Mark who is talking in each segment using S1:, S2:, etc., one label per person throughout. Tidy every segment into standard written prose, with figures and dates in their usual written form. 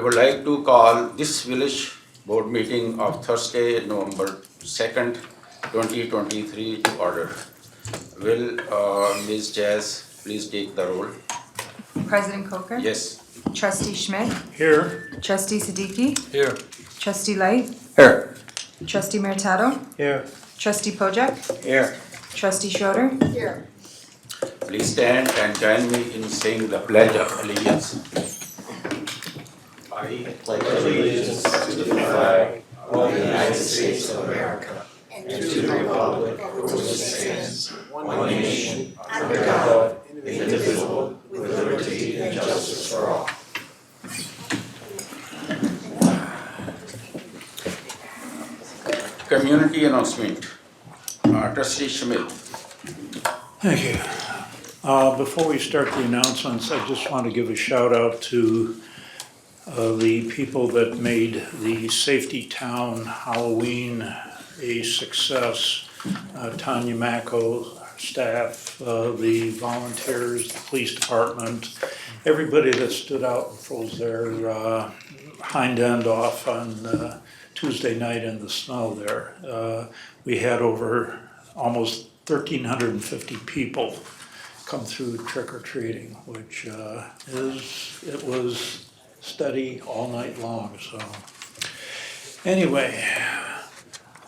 S1: would like to call this village board meeting of Thursday, November 2nd, 2023 to order. Will Ms. Jazz please take the roll?
S2: President Coker?
S1: Yes.
S2: Trustee Schmidt?
S3: Here.
S2: Trustee Siddiqui?
S3: Here.
S2: Trustee Light?
S4: Here.
S2: Trustee Meritato?
S3: Here.
S2: Trustee Pojek?
S4: Here.
S2: Trustee Schroeder? Here.
S1: Please stand and join me in saying the Pledge of Allegiance. I pledge allegiance to the flag of the United States of America and to the republic for which it stands, one nation, under God, indivisible, with liberty and justice for all. Community announcement. Trustee Schmidt.
S3: Thank you. Before we start the announcements, I just want to give a shout out to the people that made the Safety Town Halloween a success. Tanya Macco, staff, the volunteers, the police department, everybody that stood out and froze their hind end off on Tuesday night in the snow there. We had over almost 1,350 people come through trick-or-treating, which it was steady all night long, so. Anyway,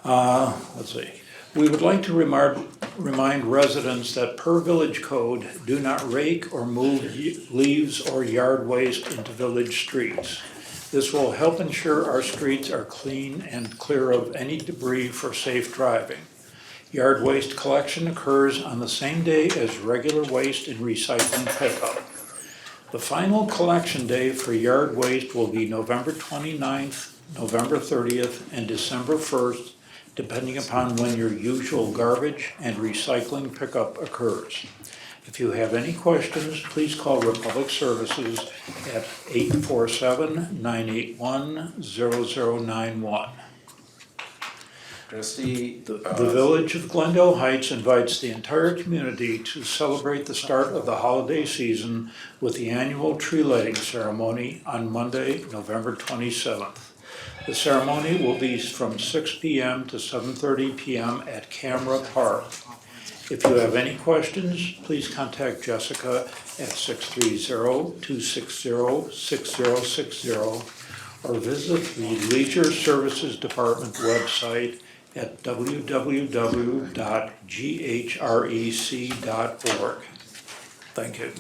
S3: let's see. We would like to remind residents that per village code, do not rake or move leaves or yard waste into village streets. This will help ensure our streets are clean and clear of any debris for safe driving. Yard waste collection occurs on the same day as regular waste and recycling pickup. The final collection day for yard waste will be November 29th, November 30th, and December 1st, depending upon when your usual garbage and recycling pickup occurs. If you have any questions, please call Republic Services at 847-981-0091.
S1: Trustee.
S3: The Village of Glendale Heights invites the entire community to celebrate the start of the holiday season with the annual tree lighting ceremony on Monday, November 27th. The ceremony will be from 6 p.m. to 7:30 p.m. at Camera Park. If you have any questions, please contact Jessica at 630-260-6060 or visit the Leisure Services Department website at www.ghrec.org. Thank you.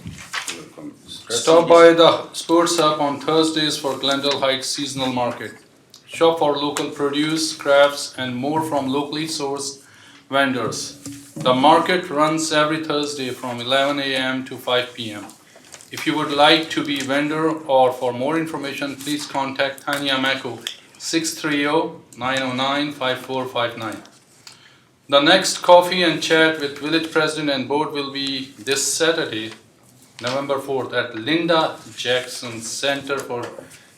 S5: Stop by the Sports Hub on Thursdays for Glendale Heights Seasonal Market. Shop for local produce, crafts, and more from locally sourced vendors. The market runs every Thursday from 11 a.m. to 5 p.m. If you would like to be a vendor or for more information, please contact Tanya Macco, 630-909-5459. The next coffee and chat with Village President and Board will be this Saturday, November 4th at Linda Jackson Center for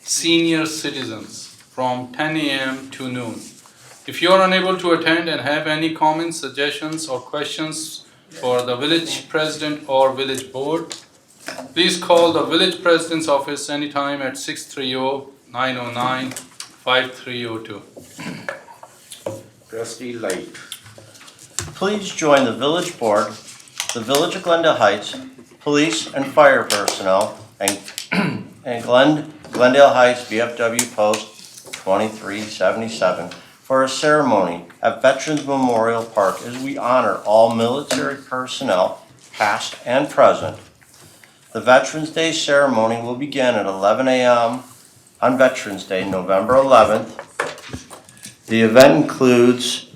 S5: Senior Citizens from 10 a.m. to noon. If you are unable to attend and have any comments, suggestions, or questions for the Village President or Village Board, please call the Village President's office anytime at 630-909-5302.
S1: Trustee Light.
S4: Please join the Village Board, the Village of Glendale Heights, police and fire personnel, and Glendale Heights VFW Post 2377 for a ceremony at Veterans Memorial Park as we honor all military personnel, past and present. The Veterans Day ceremony will begin at 11 a.m. on Veterans Day, November 11th. The event includes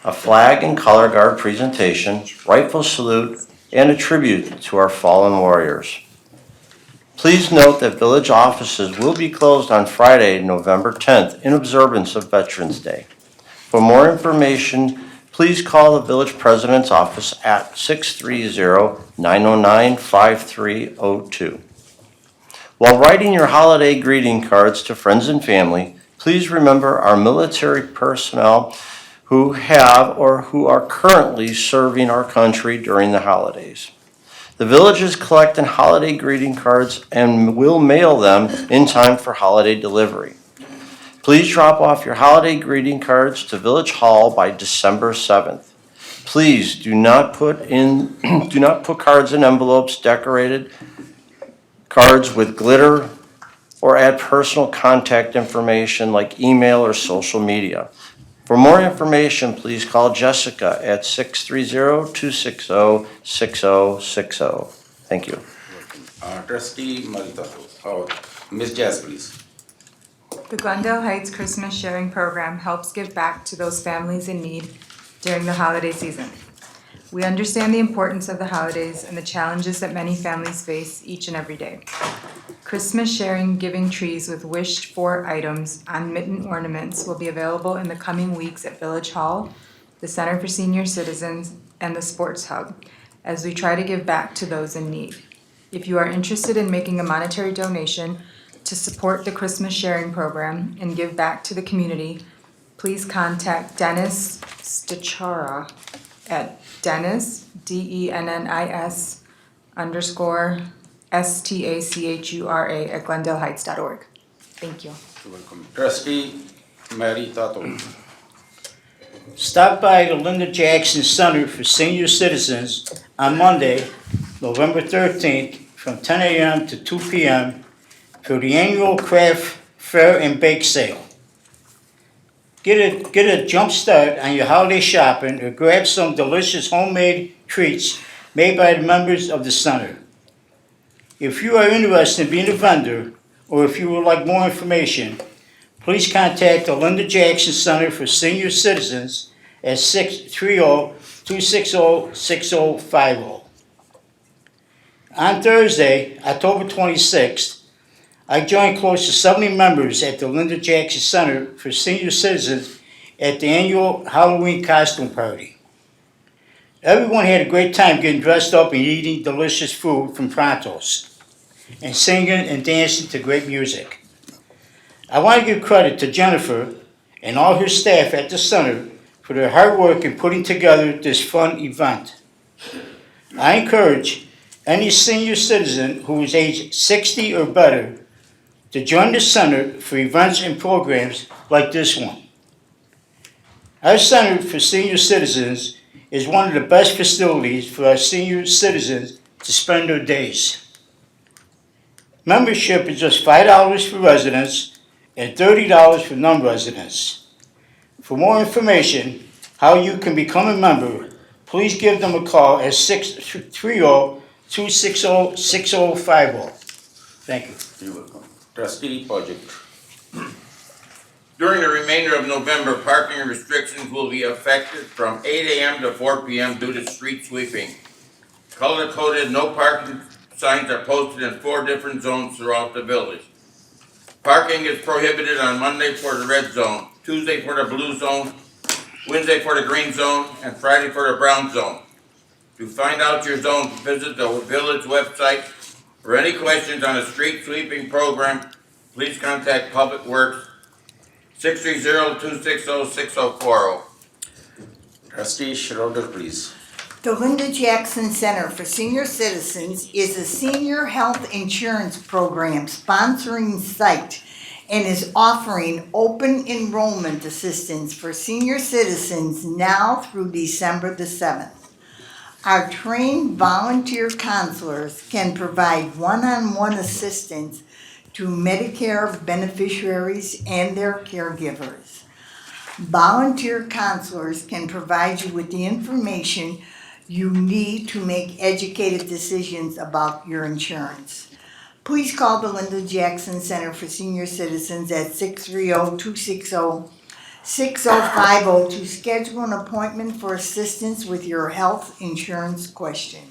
S4: a flag and color guard presentation, rifle salute, and a tribute to our fallen warriors. Please note that village offices will be closed on Friday, November 10th in observance of Veterans Day. For more information, please call the Village President's office at 630-909-5302. While writing your holiday greeting cards to friends and family, please remember our military personnel who have or who are currently serving our country during the holidays. The village is collecting holiday greeting cards and will mail them in time for holiday delivery. Please drop off your holiday greeting cards to Village Hall by December 7th. Please do not put cards in envelopes decorated cards with glitter or add personal contact information like email or social media. For more information, please call Jessica at 630-260-6060. Thank you.
S1: Trustee Maritato, Ms. Jazz, please.
S2: The Glendale Heights Christmas Sharing Program helps give back to those families in need during the holiday season. We understand the importance of the holidays and the challenges that many families face each and every day. Christmas sharing giving trees with wished-for items on mitten ornaments will be available in the coming weeks at Village Hall, the Center for Senior Citizens, and the Sports Hub, as we try to give back to those in need. If you are interested in making a monetary donation to support the Christmas Sharing Program and give back to the community, please contact Dennis Stachura at Dennis, DENNIS _ STACHURA at glendaleheights.org. Thank you.
S1: You're welcome. Trustee Maritato.
S6: Stop by the Linda Jackson Center for Senior Citizens on Monday, November 13th, from 10 a.m. to 2 p.m. for the annual craft fair and bake sale. Get a jump start on your holiday shopping or grab some delicious homemade treats made by the members of the center. If you are interested in being a vendor, or if you would like more information, please contact the Linda Jackson Center for Senior Citizens at 630-260-6050. On Thursday, October 26th, I joined close to 70 members at the Linda Jackson Center for Senior Citizens at the annual Halloween costume party. Everyone had a great time getting dressed up and eating delicious food from Pronto's, and singing and dancing to great music. I want to give credit to Jennifer and all her staff at the center for their hard work in putting together this fun event. I encourage any senior citizen who is age 60 or better to join the center for events and programs like this one. Our Center for Senior Citizens is one of the best facilities for our senior citizens to spend their days. Membership is just $5 for residents and $30 for non-residents. For more information, how you can become a member, please give them a call at 630-260-6050. Thank you.
S1: You're welcome. Trustee Pojek. During the remainder of November, parking restrictions will be effective from 8 a.m. to 4 p.m. due to street sweeping. Color-coded no parking signs are posted in 4 different zones throughout the village. Parking is prohibited on Monday for the red zone, Tuesday for the blue zone, Wednesday for the green zone, and Friday for the brown zone. To find out your zone, visit the village website. For any questions on the street sweeping program, please contact Public Works 630-260-6040. Trustee Schroeder, please.
S7: The Linda Jackson Center for Senior Citizens is a senior health insurance program sponsoring site and is offering open enrollment assistance for senior citizens now through December the 7th. Our trained volunteer counselors can provide one-on-one assistance to Medicare beneficiaries and their caregivers. Volunteer counselors can provide you with the information you need to make educated decisions about your insurance. Please call the Linda Jackson Center for Senior Citizens at 630-260-6050 to schedule an appointment for assistance with your health insurance questions.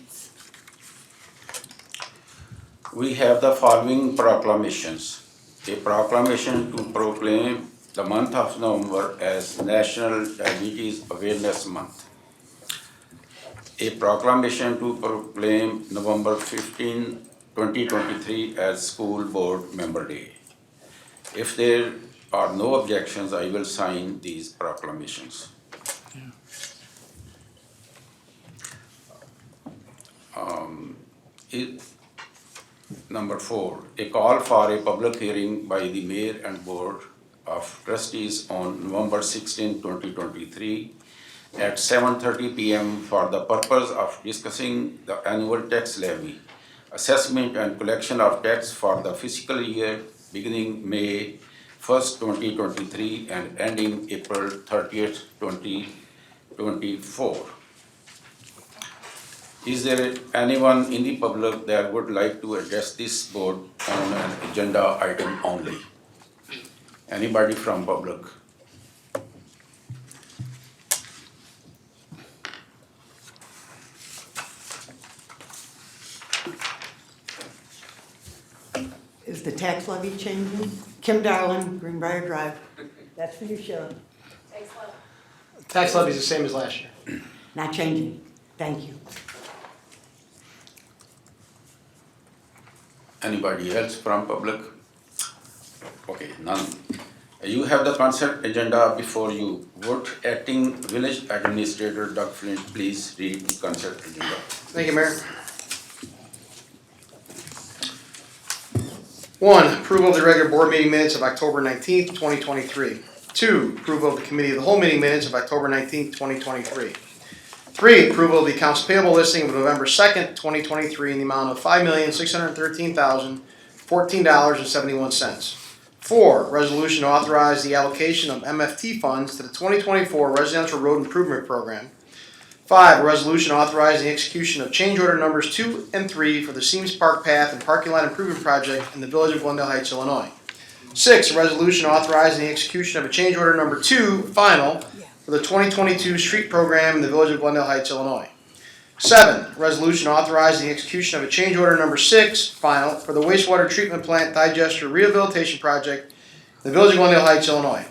S8: We have the following proclamations. A proclamation to proclaim the month of November as National Diabetes Awareness Month. A proclamation to proclaim November 15, 2023 as School Board Member Day. If there are no objections, I will sign these proclamations. Number 4, a call for a public hearing by the Mayor and Board of Trustees on November 16, 2023 at 7:30 p.m. for the purpose of discussing the annual tax levy, assessment and collection of tax for the fiscal year beginning May 1st, 2023 and ending April 30th, 2024. Is there anyone in the public that would like to address this board on an agenda item only? Anybody from public?
S9: Is the tax levy changing? Kim Darling, Greenbrier Drive. That's for you, Sheila.
S1: Tax levy is the same as last year.
S9: Not changing. Thank you.
S8: Anybody else from public? Okay, none. You have the consent agenda before you. Vote acting village administrator Doug Flint, please read the consent agenda.
S1: Thank you, Mayor. 1, approval of the regular board meeting minutes of October 19th, 2023. 2, approval of the committee of the whole meeting minutes of October 19th, 2023. 3, approval of the accounts payable listing of November 2nd, 2023 in the amount of $5,613,014.71. 4, resolution to authorize the allocation of MFT funds to the 2024 Residential Road Improvement Program. 5, a resolution authorizing the execution of change order numbers 2 and 3 for the Seams Park Path and Parking Lot Improvement Project in the Village of Glendale Heights, Illinois. 6, a resolution authorizing the execution of a change order number 2, final, for the 2022 street program in the Village of Glendale Heights, Illinois. 7, a resolution authorizing the execution of a change order number 6, final, for the wastewater treatment plant digester rehabilitation project in the Village of Glendale Heights, Illinois.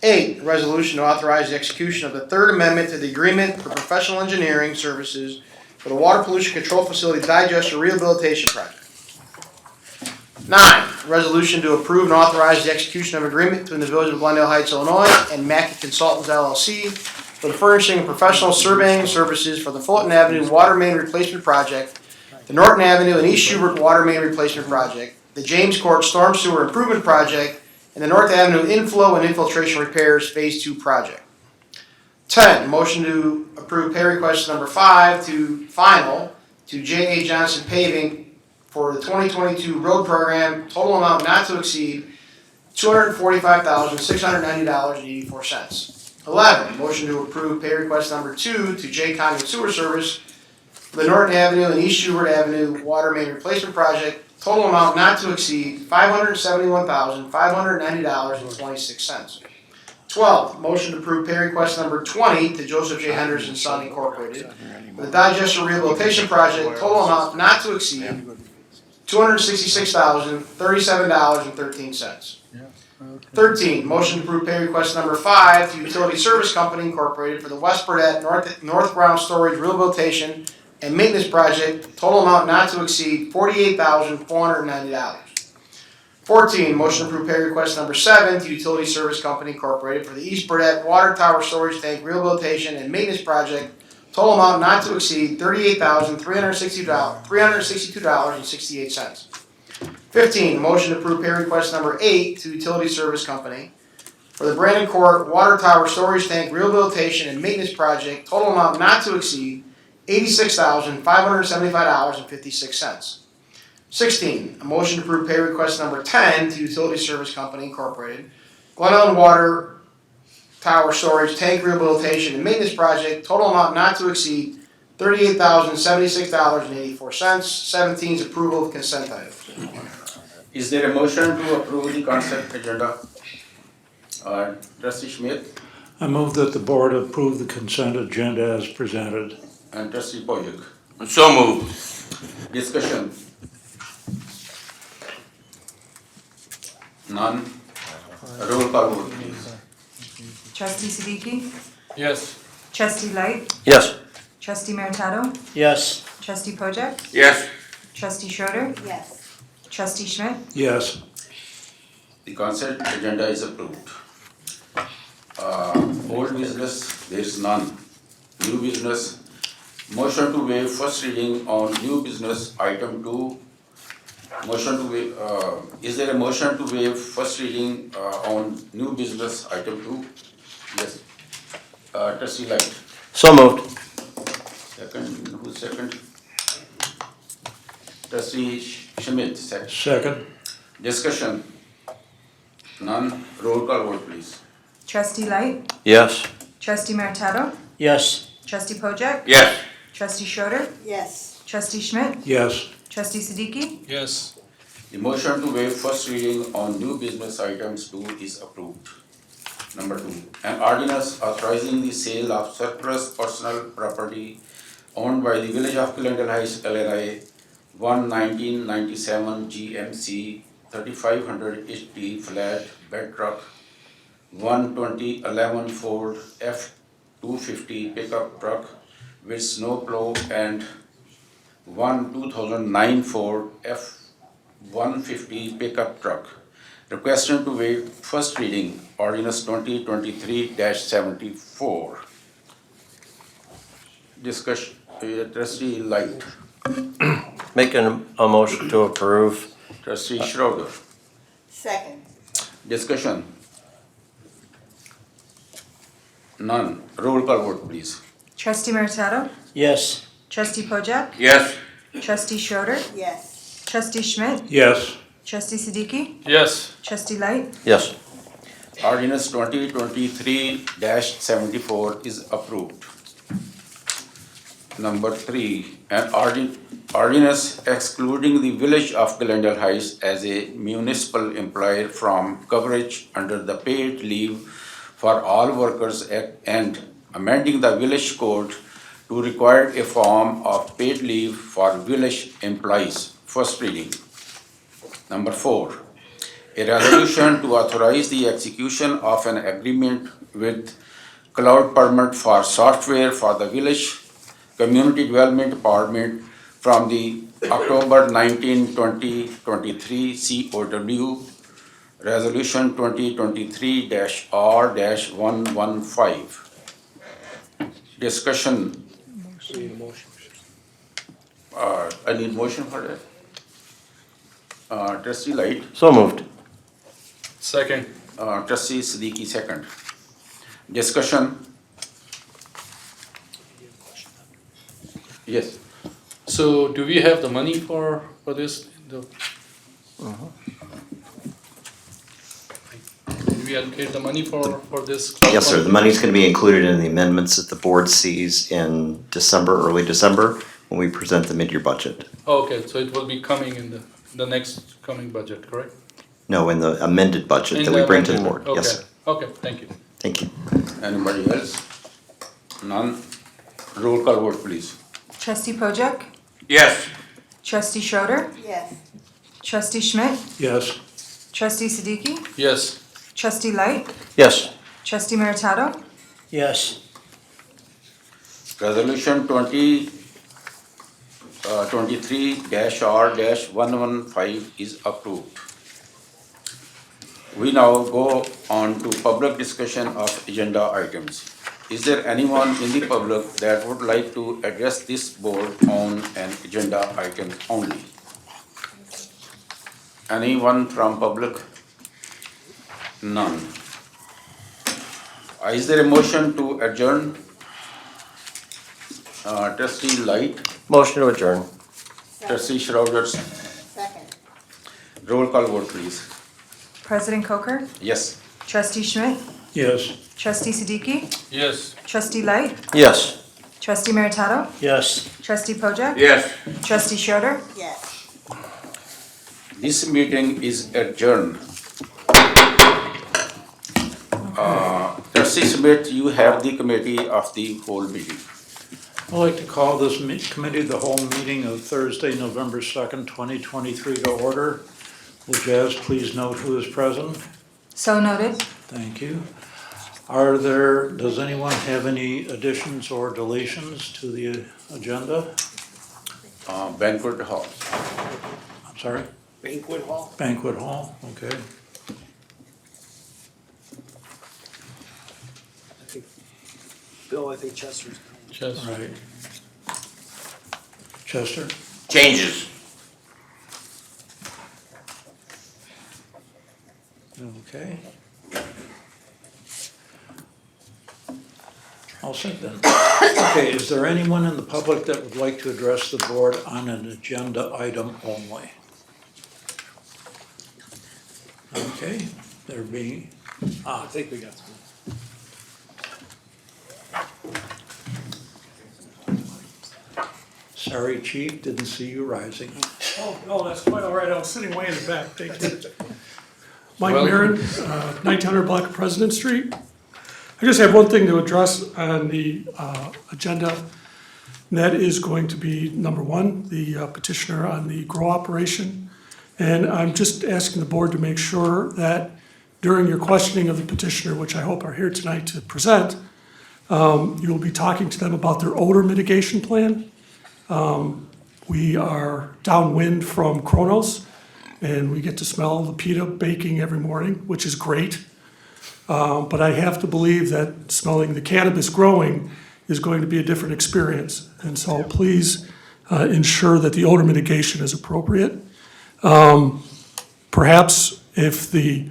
S1: 8, a resolution to authorize the execution of the Third Amendment to the Agreement for Professional Engineering Services for the Water Pollution Control Facility Digester Rehabilitation Project. 9, a resolution to approve and authorize the execution of agreement between the Village of Glendale Heights, Illinois and Mackey Consultants LLC for the furnishing of professional surveying services for the Fulton Avenue Water Main Replacement Project, the Norton Avenue and East Schubert Water Main Replacement Project, the James Court Storm Sewer Improvement Project, and the North Avenue Inflow and Infiltration Repairs Phase 2 project. 10, motion to approve pay request number 5 to final to J.A. Johnson Paving for the 2022 road program, total amount not to exceed $245,690.84. 11, motion to approve pay request number 2 to J. Conduit Sewer Service for the Norton Avenue and East Schubert Avenue Water Main Replacement Project, total amount not to exceed $571,590.26. 12, motion to approve pay request number 20 to Joseph J. Henderson Son Incorporated for the digester rehabilitation project, total amount not to exceed $266,037.13. 13, motion to approve pay request number 5 to Utility Service Company Incorporated for the West Burdette North Ground Storage Rehabilitation and Maintenance Project, total amount not to exceed $48,490. 14, motion to approve pay request number 7 to Utility Service Company Incorporated for the East Burdette Water Tower Storage Tank Rehabilitation and Maintenance Project, total amount not to exceed $38,362.68. 15, motion to approve pay request number 8 to Utility Service Company for the Brandon Court Water Tower Storage Tank Rehabilitation and Maintenance Project, total amount not to exceed $86,575.56. 16, a motion to approve pay request number 10 to Utility Service Company Incorporated, Glen Ellen Water Tower Storage Tank Rehabilitation and Maintenance Project, total amount not to exceed $38,076.84. 17 is approval of consent items.
S8: Is there a motion to approve the consent agenda? Trustee Schmidt
S3: I move that the board approve the consent agenda as presented.
S8: and Trustee Pojek.
S10: So moved.
S8: Discussion. None. Roll call vote, please.
S2: Trustee Siddiqui?
S5: Yes.
S2: Trustee Light?
S4: Yes.
S2: Trustee Meritato?
S6: Yes.
S2: Trustee Pojek?
S10: Yes.
S2: Trustee Schroeder?
S7: Yes.
S2: Trustee Schmidt?
S3: Yes.
S8: The consent agenda is approved. Old business, there is none. New business, Motion to waive first reading on new business item 2. Motion to waive, is there a motion to waive first reading on new business item 2? Yes. Trustee Light.
S4: So moved.
S8: Second, who's second? Trustee Schmidt, second.
S3: Second.
S8: Discussion. None. Roll call vote, please.
S2: Trustee Light,
S4: Yes.
S2: Trustee Meritato,
S6: Yes.
S2: Trustee Pojek,
S8: Yes.
S2: Trustee Schroeder,
S7: Yes.
S2: Trustee Schmidt,
S3: Yes.
S2: Trustee Siddiqui,
S5: Yes.
S8: The motion to waive first reading on new business items 2 is approved. Number 2, an ordinance authorizing the sale of surplus personal property owned by the Village of Glendale Heights LLI 1997 GMC 3500 HD flat bed truck, 2011 Ford F-250 pickup truck with snow plow and 2009 Ford F-150 pickup truck. Requesting to waive first reading, ordinance 2023-74. Discussion, Trustee Light,
S4: Making a motion to approve.
S8: Trustee Schroeder.
S7: Second.
S8: Discussion. None. Roll call vote, please.
S2: Trustee Meritato,
S6: Yes.
S2: Trustee Pojek,
S8: Yes.
S2: Trustee Schroeder,
S7: Yes.
S2: Trustee Schmidt,
S3: Yes.
S2: Trustee Siddiqui,
S5: Yes.
S2: Trustee Light,
S4: Yes.
S8: Ordinance 2023-74 is approved. Number 3, an ordinance excluding the Village of Glendale Heights as a municipal employer from coverage under the Paid Leave for All Workers Act and amending the village code to require a form of paid leave for village employees. First reading. Number 4, a resolution to authorize the execution of an agreement with Cloud Permit for software for the village community development department from the October 19, 2023 COW Resolution 2023-R-115. Discussion. I need motion for that. Trustee Light,
S4: So moved.
S5: Second.
S8: Trustee Siddiqui, second. Discussion. Yes.
S5: So do we have the money for this? Did we allocate the money for this?
S10: Yes, sir. The money's going to be included in the amendments that the board sees in December, early December, when we present the mid-year budget.
S5: Okay, so it will be coming in the next coming budget, correct?
S10: No, in the amended budget
S5: In
S10: that we bring to the
S5: amendment.
S10: board. Yes, sir.
S5: Okay, thank you.
S10: Thank you.
S8: Anybody else? None? Roll call vote, please.
S2: Trustee Pojek,
S8: Yes.
S2: Trustee Schroeder,
S7: Yes.
S2: Trustee Schmidt,
S3: Yes.
S2: Trustee Siddiqui,
S5: Yes.
S2: Trustee Light,
S4: Yes.
S2: Trustee Meritato,
S6: Yes.
S8: Resolution 23-R-115 is approved. We now go on to public discussion of agenda items. Is there anyone in the public that would like to address this board on an agenda item only? Anyone from public? None. Is there a motion to adjourn? Trustee Light,
S4: Motion to adjourn.
S8: Trustee Schroeder,
S7: Second.
S8: roll call vote, please.
S2: President Coker,
S8: Yes.
S2: Trustee Schmidt,
S3: Yes.
S2: Trustee Siddiqui,
S5: Yes.
S2: Trustee Light,
S4: Yes.
S2: Trustee Meritato,
S6: Yes.
S2: Trustee Pojek,
S8: Yes.
S2: Trustee Schroeder,
S7: Yes.
S8: This meeting is adjourned. Trustee Smith, you have the committee of the whole meeting.
S3: I'd like to call this committee the whole meeting of Thursday, November 2nd, 2023 to order. Will Jazz please note who is present?
S2: so noted.
S3: Thank you. Does anyone have any additions or deletions to the agenda?
S8: Banquet hall.
S3: I'm sorry?
S9: Banquet hall.
S3: Banquet hall, okay.
S9: Bill, I think Chester's.
S5: Yes.
S3: All right. Chester?
S1: Changes.
S3: Okay. All set then. Okay, is there anyone in the public that would like to address the board on an agenda item only? Okay, there being,
S11: I think we got some.
S3: sorry, chief, didn't see you rising.
S11: Oh, no, that's quite all right. I was sitting way in the back. Thank you. Mike
S5: Well-
S11: Marin, 1900 Block President Street. I just have one thing to address on the agenda. And that is going to be number one, the petitioner on the grow operation. And I'm just asking the board to make sure that during your questioning of the petitioner, which I hope are here tonight to present, you will be talking to them about their odor mitigation plan. We are downwind from Kronos, and we get to smell the pita baking every morning, which is great. But I have to believe that smelling the cannabis growing is going to be a different experience. And so please ensure that the odor mitigation is appropriate. Perhaps if the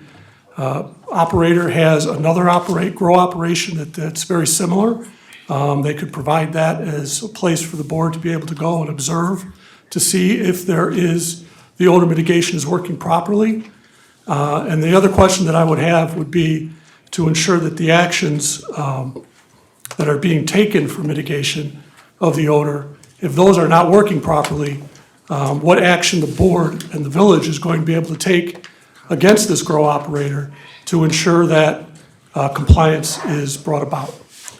S11: operator has another grow operation that's very similar, they could provide that as a place for the board to be able to go and observe to see if the odor mitigation is working properly. And the other question that I would have would be to ensure that the actions that are being taken for mitigation of the odor, if those are not working properly, what action the board and the village is going to be able to take against this grow operator to ensure that compliance is brought about.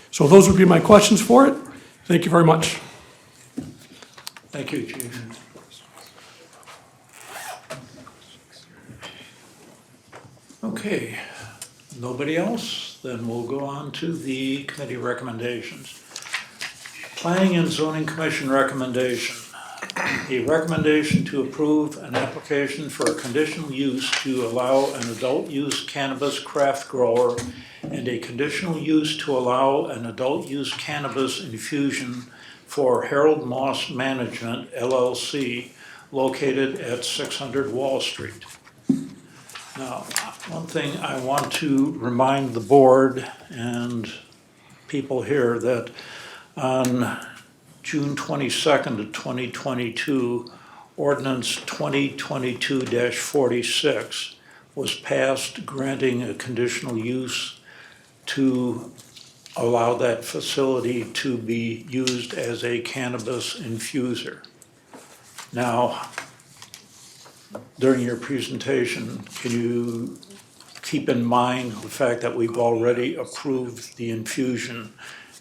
S11: So those would be my questions for it. Thank you very much.
S3: Thank you, chief. Okay, nobody else? Then we'll go on to the committee recommendations. Planning and Zoning Commission recommendation. A recommendation to approve an application for a conditional use to allow an adult use cannabis craft grower and a conditional use to allow an adult use cannabis infusion for Harold Moss Management LLC located at 600 Wall Street. Now, one thing I want to remind the board and people here that on June 22nd of 2022, ordinance 2022-46 was passed granting a conditional use to allow that facility to be used as a cannabis infuser. Now, during your presentation, can you keep in mind the fact that we've already approved the infusion,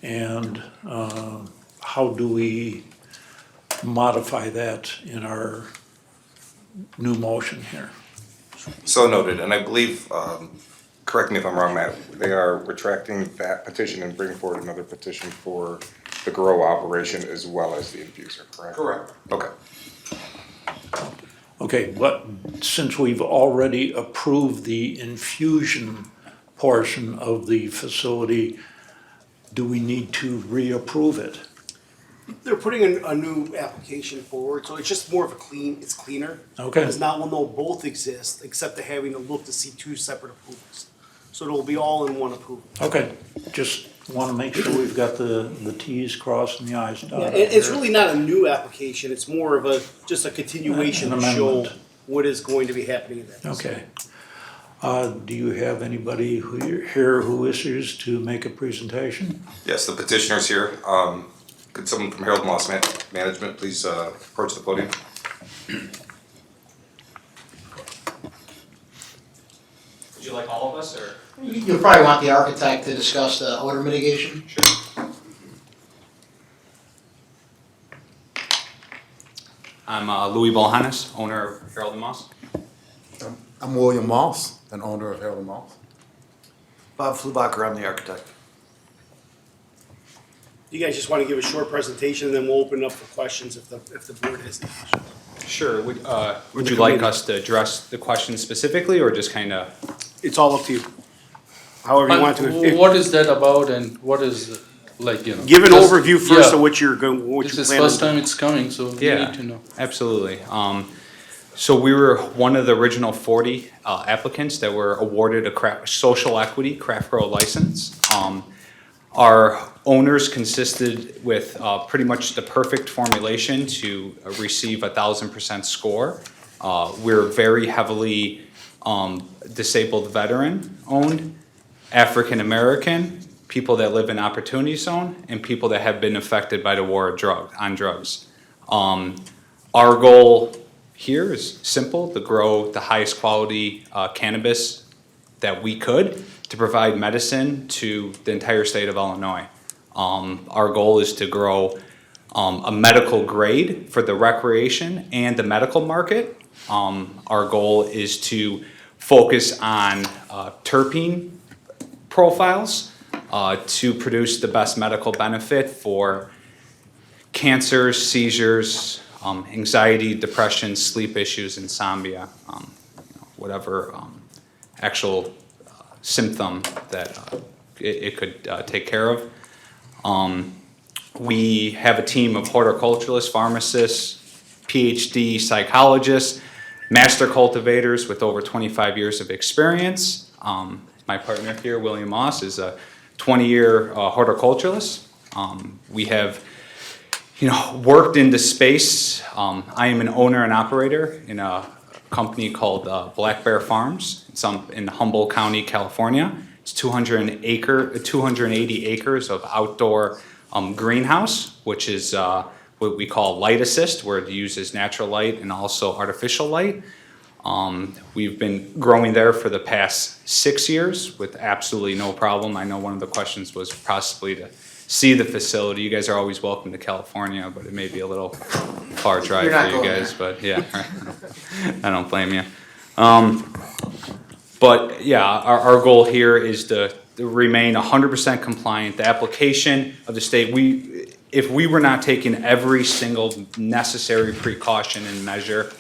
S3: and how do we modify that in our new motion here?
S12: So noted, and I believe, correct me if I'm wrong, Matt, they are retracting that petition and bringing forward another petition for the grow operation as well as the infuser, correct?
S1: Correct.
S12: Okay.
S3: Okay, but since we've already approved the infusion portion of the facility, do we need to reapprove it?
S13: They're putting a new application forward, so it's just more of it's cleaner.
S3: Okay.
S13: Because now we'll know both exist, except they're having to look to see two separate approvals. So it'll be all in one approval.
S3: Okay, just want to make sure we've got the Ts crossed and the Is
S13: Yeah,
S3: dotted.
S13: it's really not a new application, it's more of just a continuation
S3: An
S13: to show
S3: amendment.
S13: what is going to be happening in that.
S3: Okay. Do you have anybody here who wishes to make a presentation?
S12: Yes, the petitioner's here. Could someone from Harold Moss Management please approach the podium?
S1: Would you like all of us, or?
S14: You'll probably want the architect to discuss the odor mitigation.
S1: Sure. I'm Louis Bolhanis, owner of Harold and Moss.
S15: I'm William Moss, an owner of Harold Moss.
S16: Bob Flubacher, I'm the architect.
S13: You guys just want to give a short presentation, and then we'll open it up for questions if the board has any questions.
S1: Sure. Would you like us to address the question specifically, or just kind of?
S13: It's all up to you. However you want to.
S5: What is that about, and what is like, you know.
S13: Give an
S5: just-
S13: overview first
S5: yeah.
S13: of what you're going, what you
S5: This is
S13: plan on
S5: first time it's coming, so we
S17: Yeah,
S5: need to know.
S17: absolutely. So we were one of the original 40 applicants that were awarded a social equity craft grow license. Our owners consisted with pretty much the perfect formulation to receive 1,000% score. We're very heavily disabled veteran owned, African American, people that live in opportunity zone, and people that have been affected by the war on drugs. Our goal here is simple, to grow the highest quality cannabis that we could to provide medicine to the entire state of Illinois. Our goal is to grow a medical grade for the recreation and the medical market. Our goal is to focus on terpene profiles to produce the best medical benefit for cancers, seizures, anxiety, depression, sleep issues, insomnia, whatever actual symptom that it could take care of. We have a team of horticulturalists, pharmacists, PhD psychologists, master cultivators with over 25 years of experience. My partner here, William Moss, is a 20-year horticulturalist. We have worked in the space. I am an owner and operator in a company called Black Bear Farms. It's in Humboldt County, California. It's 280 acres of outdoor greenhouse, which is what we call light assist, where it uses natural light and also artificial light. We've been growing there for the past 6 years with absolutely no problem. I know one of the questions was possibly to see the facility. You guys are always welcome to California, but it may be a little far drive
S16: You're not
S17: for you
S16: going
S17: guys, but yeah, I don't blame you. But yeah, our goal here is to remain 100% compliant. The application of the state, if we were not taking every single necessary precaution and measure,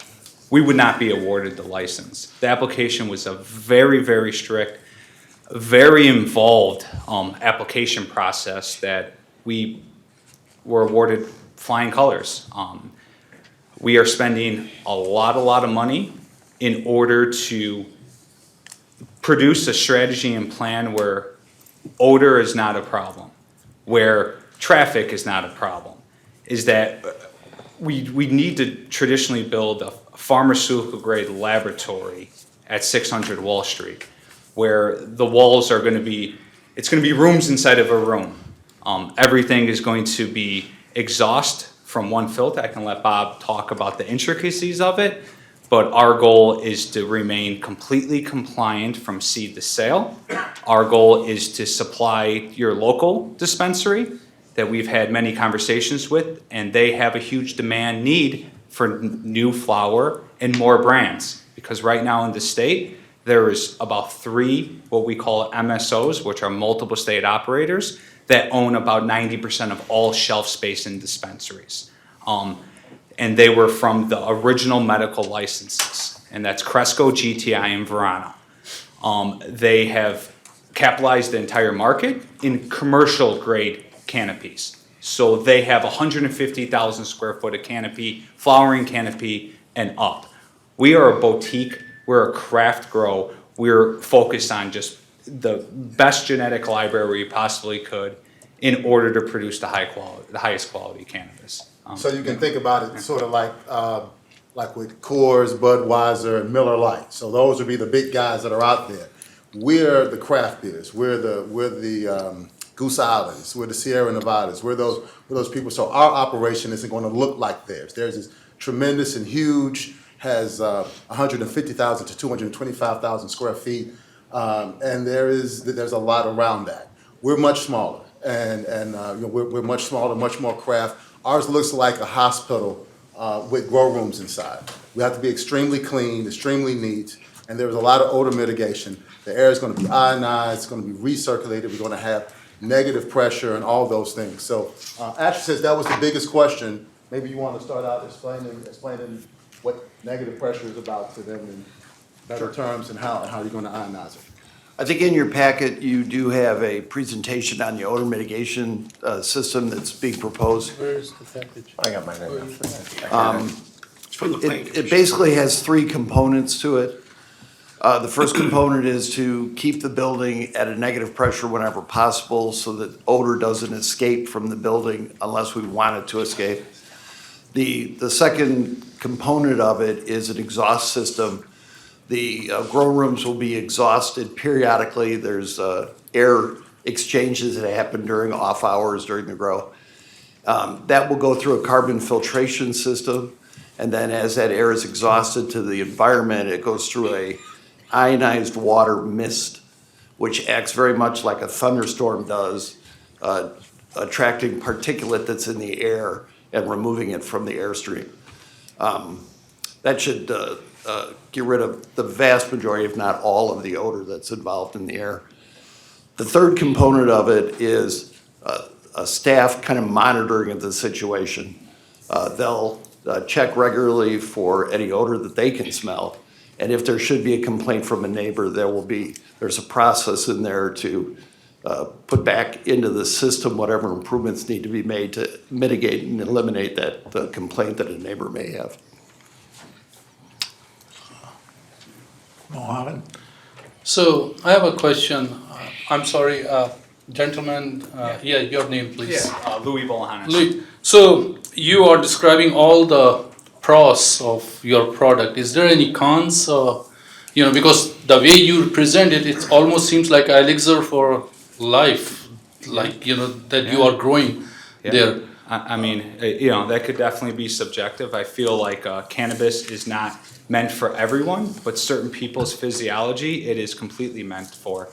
S17: we would not be awarded the license. The application was a very, very strict, very involved application process that we were awarded flying colors. We are spending a lot of money in order to produce a strategy and plan where odor is not a problem, where traffic is not a problem, is that we need to traditionally build a pharmaceutical grade laboratory at 600 Wall Street, where the walls are going to be, it's going to be rooms inside of a room. Everything is going to be exhaust from one filter. I can let Bob talk about the intricacies of it, but our goal is to remain completely compliant from seed to sale. Our goal is to supply your local dispensary that we've had many conversations with, and they have a huge need for new flower and more brands. Because right now in the state, there is about 3 what we call MSOs, which are multiple state operators, that own about 90% of all shelf space in dispensaries. And they were from the original medical licenses, and that's Cresco, GTI, and Verano. They have capitalized the entire market in commercial grade canopies. So they have 150,000 square foot of canopy, flowering canopy, and up. We are a boutique, we're a craft grow, we're focused on just the best genetic library we possibly could in order to produce the highest quality cannabis.
S15: So you can think about it sort of like with Coors, Budweiser, and Miller Lite. So those would be the big guys that are out there. We're the craft beers. We're the Goose Islands. We're the Sierra Nevadas. We're those people. So our operation isn't going to look like theirs. Theirs is tremendous and huge. Has 150,000 to 225,000 square feet, and there's a lot around that. We're much smaller, and we're much smaller, much more craft. Ours looks like a hospital with grow rooms inside. We have to be extremely clean, extremely neat, and there's a lot of odor mitigation. The air is going to be ionized, it's going to be recirculated, we're going to have negative pressure and all those things. So Ashley says that was the biggest question. Maybe you want to start out explaining what negative pressure is about to them in better terms and how you're going to ionize it.
S16: I think in your packet, you do have a presentation on the odor mitigation system that's being proposed.
S5: Where is the package?
S4: I got mine in there.
S16: It basically has three components to it. The first component is to keep the building at a negative pressure whenever possible so that odor doesn't escape from the building unless we want it to escape. The second component of it is an exhaust system. The grow rooms will be exhausted periodically. There's air exchanges that happen during off hours during the grow. That will go through a carbon filtration system, and then as that air is exhausted to the environment, it goes through a ionized water mist, which acts very much like a thunderstorm does, attracting particulate that's in the air and removing it from the airstream. That should get rid of the vast majority, if not all, of the odor that's involved in the air. The third component of it is a staff kind of monitoring of the situation. They'll check regularly for any odor that they can smell. And if there should be a complaint from a neighbor, there's a process in there to put back into the system whatever improvements need to be made to mitigate and eliminate the complaint that a neighbor may have.
S3: Mohammed?
S5: So I have a question. I'm sorry, gentlemen, yeah, your name, please.
S17: Louis Bolahanis.
S5: Louis, so you are describing all the pros of your product. Is there any cons? Because the way you present it, it almost seems like elixir for life, like, that you are growing there.
S17: I mean, that could definitely be subjective. I feel like cannabis is not meant for everyone, but certain people's physiology, it is completely meant for.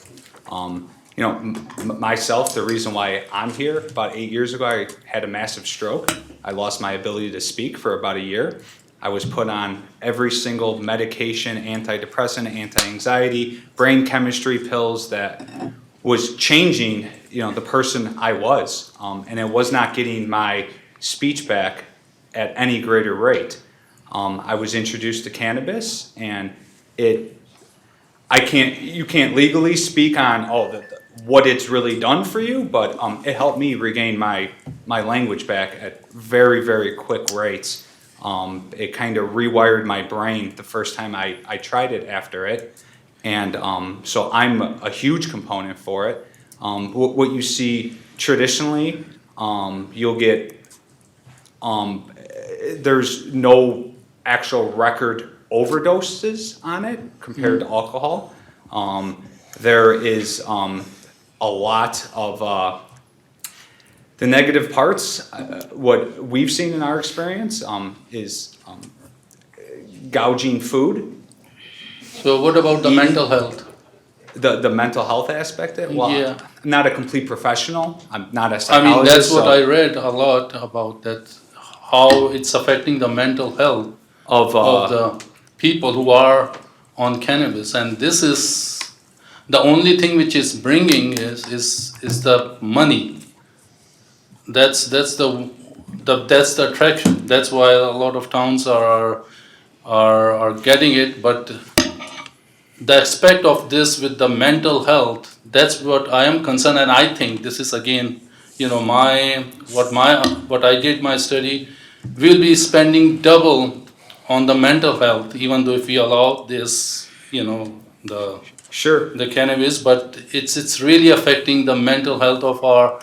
S17: Myself, the reason why I'm here, about 8 years ago, I had a massive stroke. I lost my ability to speak for about a year. I was put on every single medication, antidepressant, anti-anxiety, brain chemistry pills that was changing, the person I was. And it was not getting my speech back at any greater rate. I was introduced to cannabis, and you can't legally speak on what it's really done for you, but it helped me regain my language back at very, very quick rates. It kind of rewired my brain the first time I tried it after it, and so I'm a huge component for it. What you see traditionally, you'll get there's no actual record overdoses on it compared to alcohol. There is a lot of the negative parts. What we've seen in our experience is gouging food.
S5: So what about the mental health?
S17: The mental health aspect of it? Well,
S5: Yeah.
S17: I'm not a complete professional. I'm not a
S5: I
S17: psychologist.
S5: mean, that's what
S17: so-
S5: I read a lot about that, how it's affecting the mental health
S17: of
S5: the people who are on cannabis, and this is the only thing which is bringing is the money. That's the attraction. That's why a lot of towns are getting it. But the aspect of this with the mental health, that's what I am concerned, and I think this is again, what I did my study, we'll be spending double on the mental health, even though if we allow this, the cannabis, but it's really affecting the mental health of our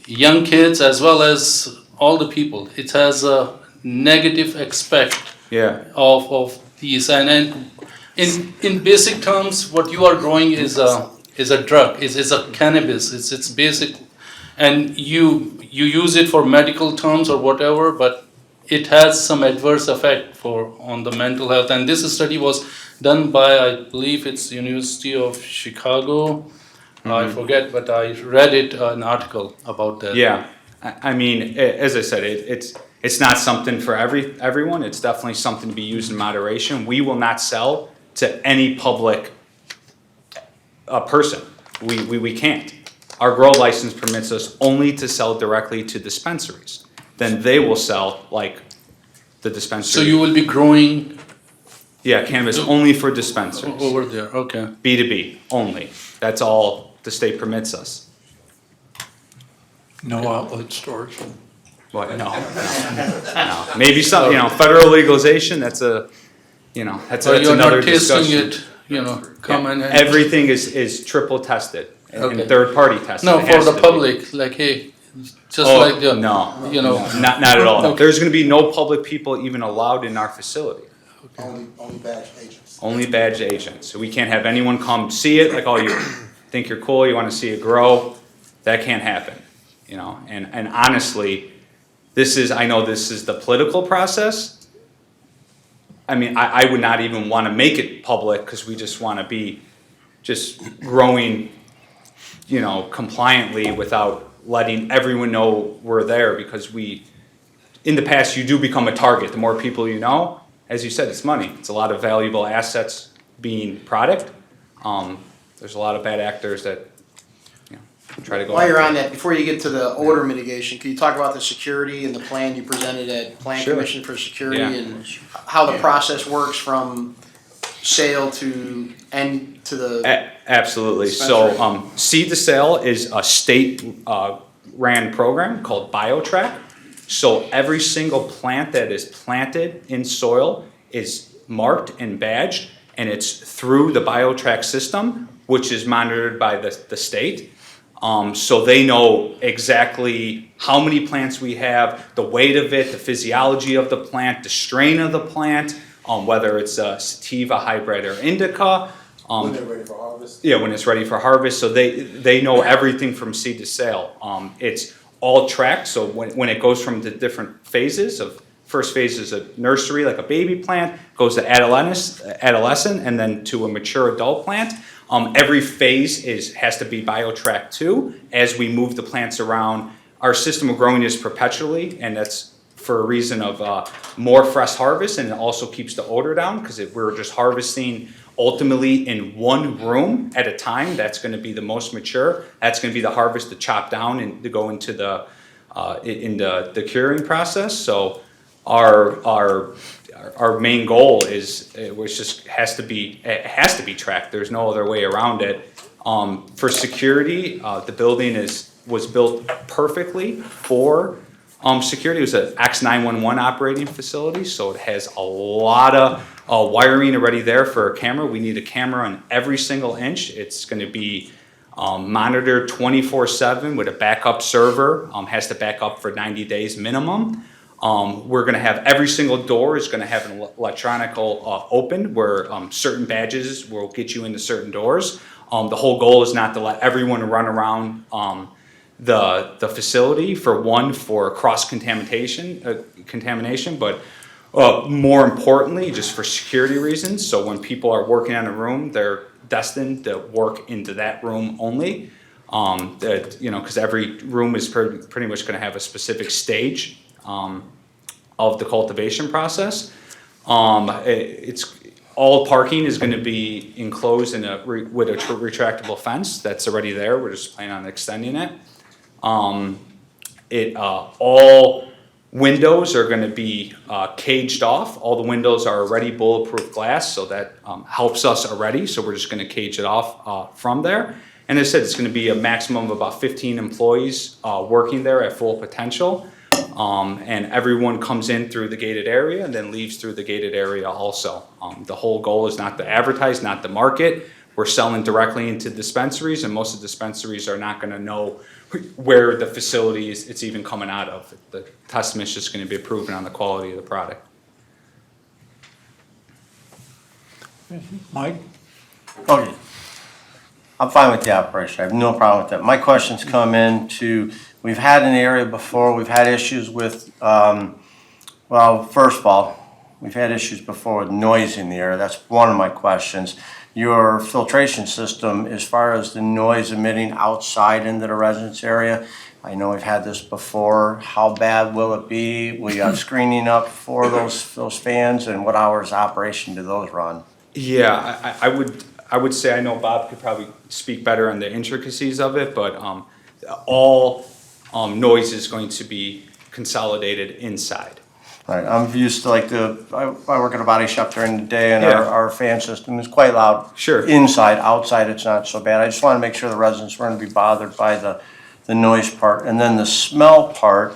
S5: young kids as well as all the people. It has a negative aspect of these, and in basic terms, what you are growing is a drug, is a cannabis. It's basic, and you use it for medical terms or whatever, but it has some adverse effect on the mental health. And this study was done by, I believe it's University of Chicago. I forget, but I read an article about that.
S17: Yeah, I mean, as I said, it's not something for everyone. It's definitely something to be used in moderation. We will not sell to any public person. We can't. Our grow license permits us only to sell directly to dispensaries. Then they will sell like the dispensary.
S5: So you will be growing
S17: Yeah, cannabis only for dispensaries.
S5: Over there, okay.
S17: B2B only. That's all the state permits us.
S3: No outlet stores.
S17: What? No. No. Maybe some, federal legalization, that's a, that's
S5: So you're
S17: another
S5: not tasting
S17: discussion.
S5: it, come and.
S17: Everything is triple tested and
S5: Okay.
S17: third-party tested.
S5: No,
S17: It
S5: for
S17: has
S5: the
S17: to be.
S5: public, like, hey, just
S17: Oh,
S5: like the,
S17: no,
S5: you know.
S17: Not at all.
S5: Okay.
S17: There's gonna be no public people even allowed in our facility.
S15: Only badge agents.
S17: Only badge agents. So we can't have anyone come see it, like, oh, you think you're cool, you wanna see it grow. That can't happen, and honestly, I know this is the political process. I mean, I would not even wanna make it public, cause we just wanna be just growing, compliantly without letting everyone know we're there, because in the past, you do become a target. The more people you know, as you said, it's money. It's a lot of valuable assets being product. There's a lot of bad actors that, try to go.
S14: While you're on that, before you get to the odor mitigation, can you talk about the security and the plan you presented at Plan
S17: Sure.
S14: Commission for Security
S17: Yeah.
S14: and how the process works from sale to end to the.
S17: Absolutely.
S14: Dispensary.
S17: So, Seed to Sale is a state ran program called BioTrack. So every single plant that is planted in soil is marked and badged, and it's through the BioTrack system, which is monitored by the state. So they know exactly how many plants we have, the weight of it, the physiology of the plant, the strain of the plant, whether it's a sativa, hybrid, or indica.
S15: When they're ready for harvest.
S17: Yeah, when it's ready for harvest. So they know everything from seed to sale. It's all tracked. So when it goes from the different phases of, first phase is a nursery, like a baby plant, goes to adolescent, and then to a mature adult plant. Every phase has to be BioTrack too. As we move the plants around, our system of growing is perpetually, and that's for a reason of more fresh harvest, and it also keeps the odor down, because if we're just harvesting ultimately in one room at a time, that's going to be the most mature. That's going to be the harvest to chop down and to go into the curing process. So our main goal is, which just has to be tracked. There's no other way around it. For security, the building was built perfectly for security. It was an X911 operating facility, so it has a lot of wiring already there for a camera. We need a camera on every single inch. It's going to be monitored 24/7 with a backup server. Has to back up for 90 days minimum. We're going to have every single door is going to have an electronic open, where certain badges will get you into certain doors. The whole goal is not to let everyone run around the facility for cross contamination, but more importantly, just for security reasons. So when people are working on a room, they're destined to work into that room only. Because every room is pretty much going to have a specific stage of the cultivation process. It's all parking is going to be enclosed with a retractable fence that's already there. We're just planning on extending it. All windows are going to be caged off. All the windows are already bulletproof glass, so that helps us already. So we're just going to cage it off from there. And as I said, it's going to be a maximum of about 15 employees working there at full potential. And everyone comes in through the gated area and then leaves through the gated area also. The whole goal is not to advertise, not to market. We're selling directly into dispensaries, and most of the dispensaries are not going to know where the facility is it's even coming out of. The testament's just going to be proven on the quality of the product.
S3: Mike?
S4: Okay. I'm fine with the operation. I have no problem with that. My questions come into, we've had an area before, we've had issues with, first of all, we've had issues before with noise in the area. That's one of my questions. Your filtration system, as far as the noise emitting outside into the residence area, I know we've had this before. How bad will it be? We have screening up for those fans, and what hours operation do those run?
S17: Yeah, I would say, I know Bob could probably speak better on the intricacies of it, but all noise is going to be consolidated inside.
S4: Right, I'm used to I work at a body shop during the day and
S17: Yeah.
S4: our fan system is quite loud.
S17: Sure.
S4: Inside, outside, it's not so bad. I just want to make sure the residents weren't going to be bothered by the noise part. And then the smell part,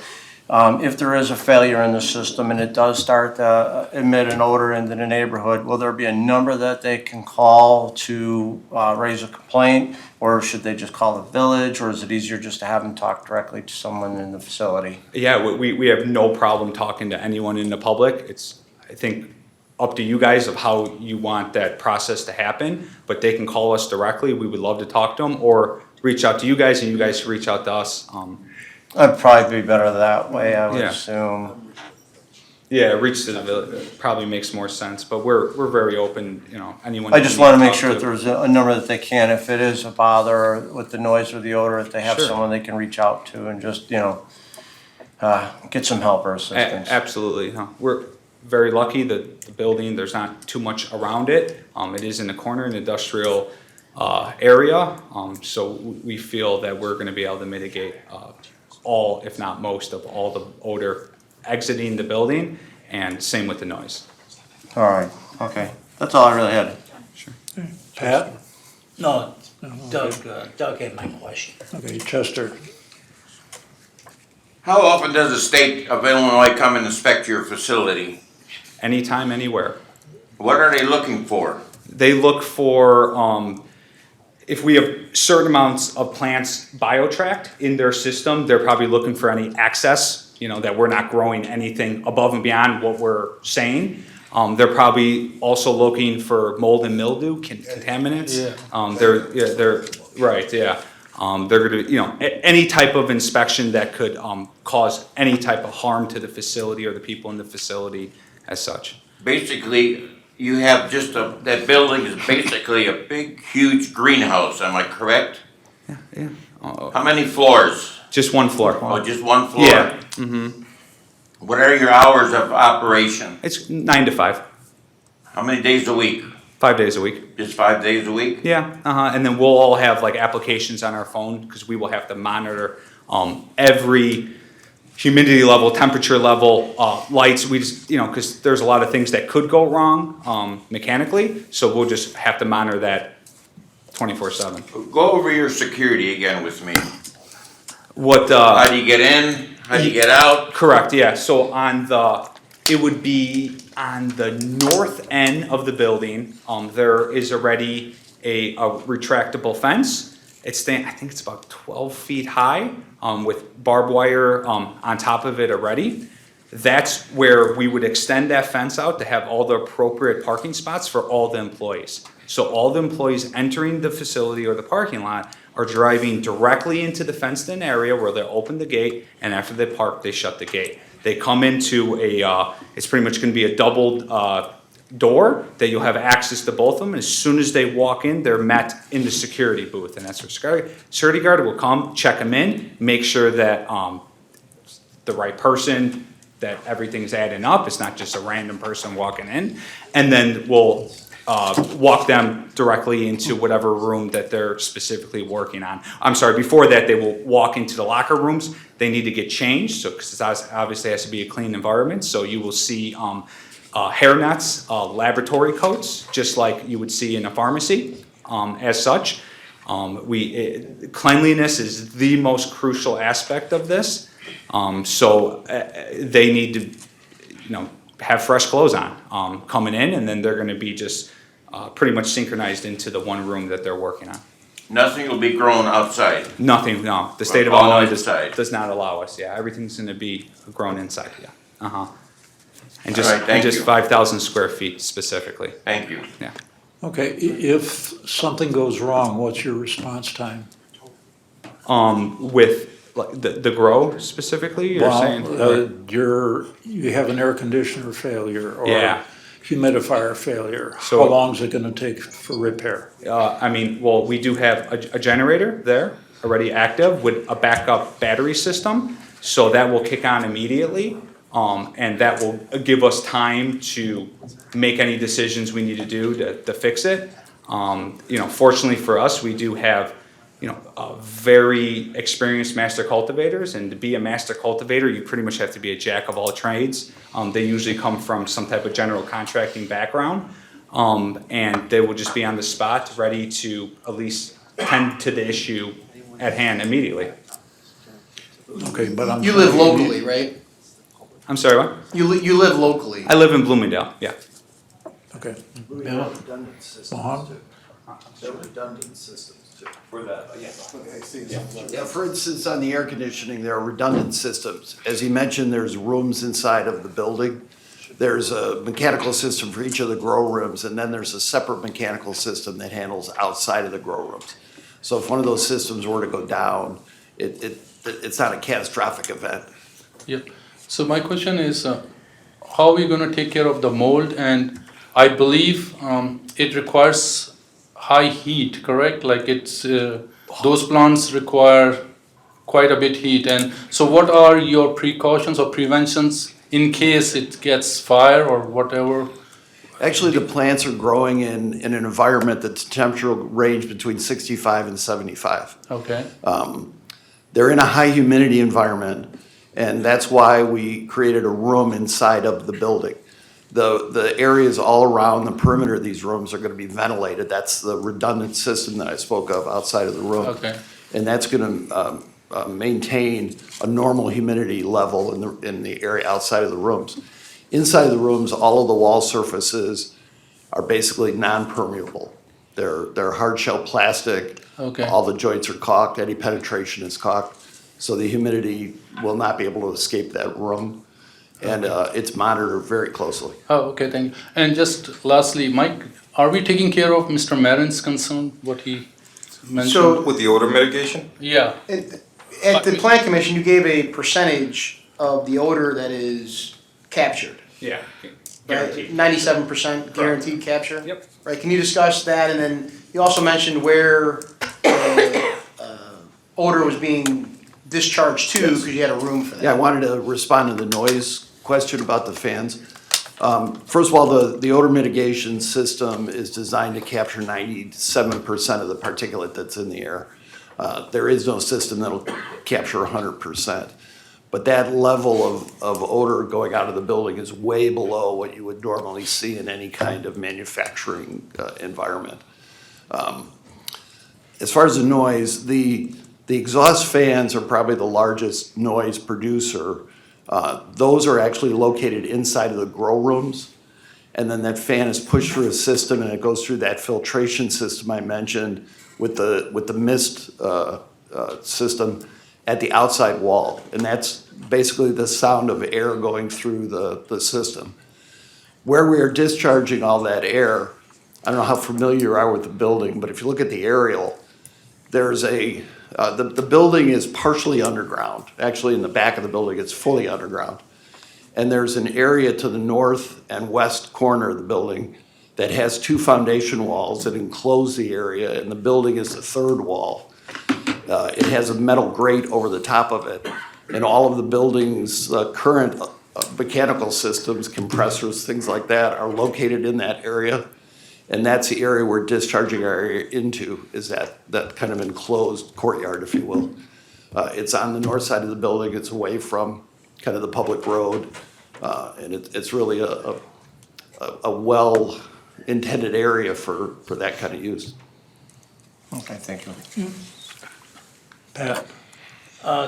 S4: if there is a failure in the system and it does start to emit an odor into the neighborhood, will there be a number that they can call to raise a complaint? Or should they just call the village, or is it easier just to have them talk directly to someone in the facility?
S17: Yeah, we have no problem talking to anyone in the public. It's, I think, up to you guys of how you want that process to happen, but they can call us directly. We would love to talk to them, or reach out to you guys and you guys reach out to us.
S4: That'd probably be better that way, I would
S17: Yeah.
S4: assume.
S17: Yeah, reach to the village probably makes more sense, but we're very open, anyone.
S4: I just
S17: you
S4: want to
S17: need
S4: make
S17: talk
S4: sure
S17: to.
S4: that there's a number that they can, if it is a bother with the noise or the odor, if they have
S17: Sure.
S4: someone they can reach out to and just, get some help or assistance.
S17: Absolutely, we're very lucky that the building, there's not too much around it. It is in the corner, an industrial area, so we feel that we're gonna be able to mitigate all, if not most, of all the odor exiting the building, and same with the noise.
S4: All right, okay. That's all I really had.
S3: Pat?
S6: No, Doug had my question.
S3: Okay, Chester.
S1: How often does the state of Illinois come and inspect your facility?
S17: Anytime, anywhere.
S1: What are they looking for?
S17: They look for, if we have certain amounts of plants biotracked in their system, they're probably looking for any excess, that we're not growing anything above and beyond what we're saying. They're probably also looking for mold and mildew contaminants. They're right, yeah. They're gonna, any type of inspection that could cause any type of harm to the facility or the people in the facility as such.
S1: Basically, you have that building is basically a big, huge greenhouse, am I correct?
S17: Yeah.
S1: How many floors?
S17: Just one floor.
S1: Oh, just one floor?
S17: Yeah. Mm-hmm.
S1: What are your hours of operation?
S17: It's 9 to 5.
S1: How many days a week?
S17: 5 days a week.
S1: Just 5 days a week?
S17: Yeah, and then we'll all have applications on our phone, because we will have to monitor every humidity level, temperature level, lights. We just, because there's a lot of things that could go wrong mechanically, so we'll just have to monitor that 24/7.
S1: Go over your security again with me.
S17: What?
S1: How do you get in? How do you get out?
S17: Correct, yeah. So it would be on the north end of the building. There is already a retractable fence. I think it's about 12 feet high, with barbed wire on top of it already. That's where we would extend that fence out to have all the appropriate parking spots for all the employees. So all the employees entering the facility or the parking lot are driving directly into the fenced-in area where they'll open the gate, and after they park, they shut the gate. They come into it's pretty much gonna be a doubled door that you'll have access to both of them. As soon as they walk in, they're met in the security booth, and that's where security guard will come, check them in, make sure that the right person, that everything's adding up, it's not just a random person walking in, and then we'll walk them directly into whatever room that they're specifically working on. I'm sorry, before that, they will walk into the locker rooms. They need to get changed, because it obviously has to be a clean environment. So you will see hair nets, laboratory coats, just like you would see in a pharmacy. As such, cleanliness is the most crucial aspect of this. So they need to, have fresh clothes on coming in, and then they're going to be just pretty much synchronized into the one room that they're working on.
S1: Nothing will be grown outside?
S17: Nothing, no. The state of
S1: All
S17: Illinois
S1: inside.
S17: does not allow us, yeah. Everything's going to be grown inside, yeah. And
S1: All
S17: just,
S1: right, thank you.
S17: 5,000 square feet specifically.
S1: Thank you.
S17: Yeah.
S3: Okay, if something goes wrong, what's your response time?
S17: With the grow specifically, you're saying?
S3: You have an air conditioner failure or
S17: Yeah.
S3: humidifier failure.
S17: So-
S3: How long is it gonna take for repair?
S17: We do have a generator there already active with a backup battery system. So that will kick on immediately. And that will give us time to make any decisions we need to do to fix it. Fortunately for us, we do have very experienced master cultivators, and to be a master cultivator, you pretty much have to be a jack of all trades. They usually come from some type of general contracting background, and they will just be on the spot, ready to at least tend to the issue at hand immediately.
S3: Okay, but I'm.
S14: You live locally, right?
S17: I'm sorry, what?
S14: You live locally.
S17: I live in Bloomingdale, yeah.
S3: Okay.
S16: Yeah. Redundant systems
S3: Mohammed?
S16: too. They're redundant systems too.
S17: For the,
S16: Yeah, for instance, on the air conditioning, there are redundant systems. As he mentioned, there's rooms inside of the building. There's a mechanical system for each of the grow rooms, and then there's a separate mechanical system that handles outside of the grow rooms. So if one of those systems were to go down, it's not a catastrophic event.
S5: Yeah, so my question is, how are we gonna take care of the mold? And I believe it requires high heat, correct? Like it's, those plants require quite a bit heat. And so what are your precautions or preventions in case it gets fire or whatever?
S16: Actually, the plants are growing in an environment that's temperature range between 65 and 75.
S5: Okay.
S16: They're in a high humidity environment, and that's why we created a room inside of the building. The areas all around the perimeter of these rooms are gonna be ventilated. That's the redundant system that I spoke of outside of the room.
S5: Okay.
S16: And that's gonna maintain a normal humidity level in the area outside of the rooms. Inside of the rooms, all of the wall surfaces are basically non-permeable. They're hard shell plastic.
S5: Okay.
S16: All the joints are caulked, any penetration is caulked, so the humidity will not be able to escape that room. And it's monitored very closely.
S5: Oh, okay, thank you. And just lastly, Mike, are we taking care of Mr. Marin's concern, what he mentioned?
S14: So-
S12: With the odor mitigation?
S5: Yeah,
S14: At the plan commission, you gave a percentage of the odor that is captured.
S17: Yeah.
S14: Right, 97% guaranteed capture?
S17: Yep.
S14: Right, can you discuss that, and then you also mentioned where odor was being discharged to, because you had a room for that.
S16: Yeah, I wanted to respond to the noise question about the fans. First of all, the odor mitigation system is designed to capture 97% of the particulate that's in the air. There is no system that'll capture 100%. But that level of odor going out of the building is way below what you would normally see in any kind of manufacturing environment. As far as the noise, the exhaust fans are probably the largest noise producer. Those are actually located inside of the grow rooms. And then that fan is pushed through a system, and it goes through that filtration system I mentioned with the mist system at the outside wall. And that's basically the sound of air going through the system. Where we are discharging all that air, I don't know how familiar you are with the building, but if you look at the aerial, there's the building is partially underground. Actually, in the back of the building, it's fully underground. And there's an area to the north and west corner of the building that has two foundation walls that enclose the area, and the building is the third wall. It has a metal grate over the top of it, and all of the building's current mechanical systems, compressors, things like that, are located in that area. And that's the area we're discharging our area into, is that kind of enclosed courtyard, if you will. It's on the north side of the building, it's away from kind of the public road, and it's really a well-intended area for that kind of use.
S6: Okay, thank you.
S3: Pat?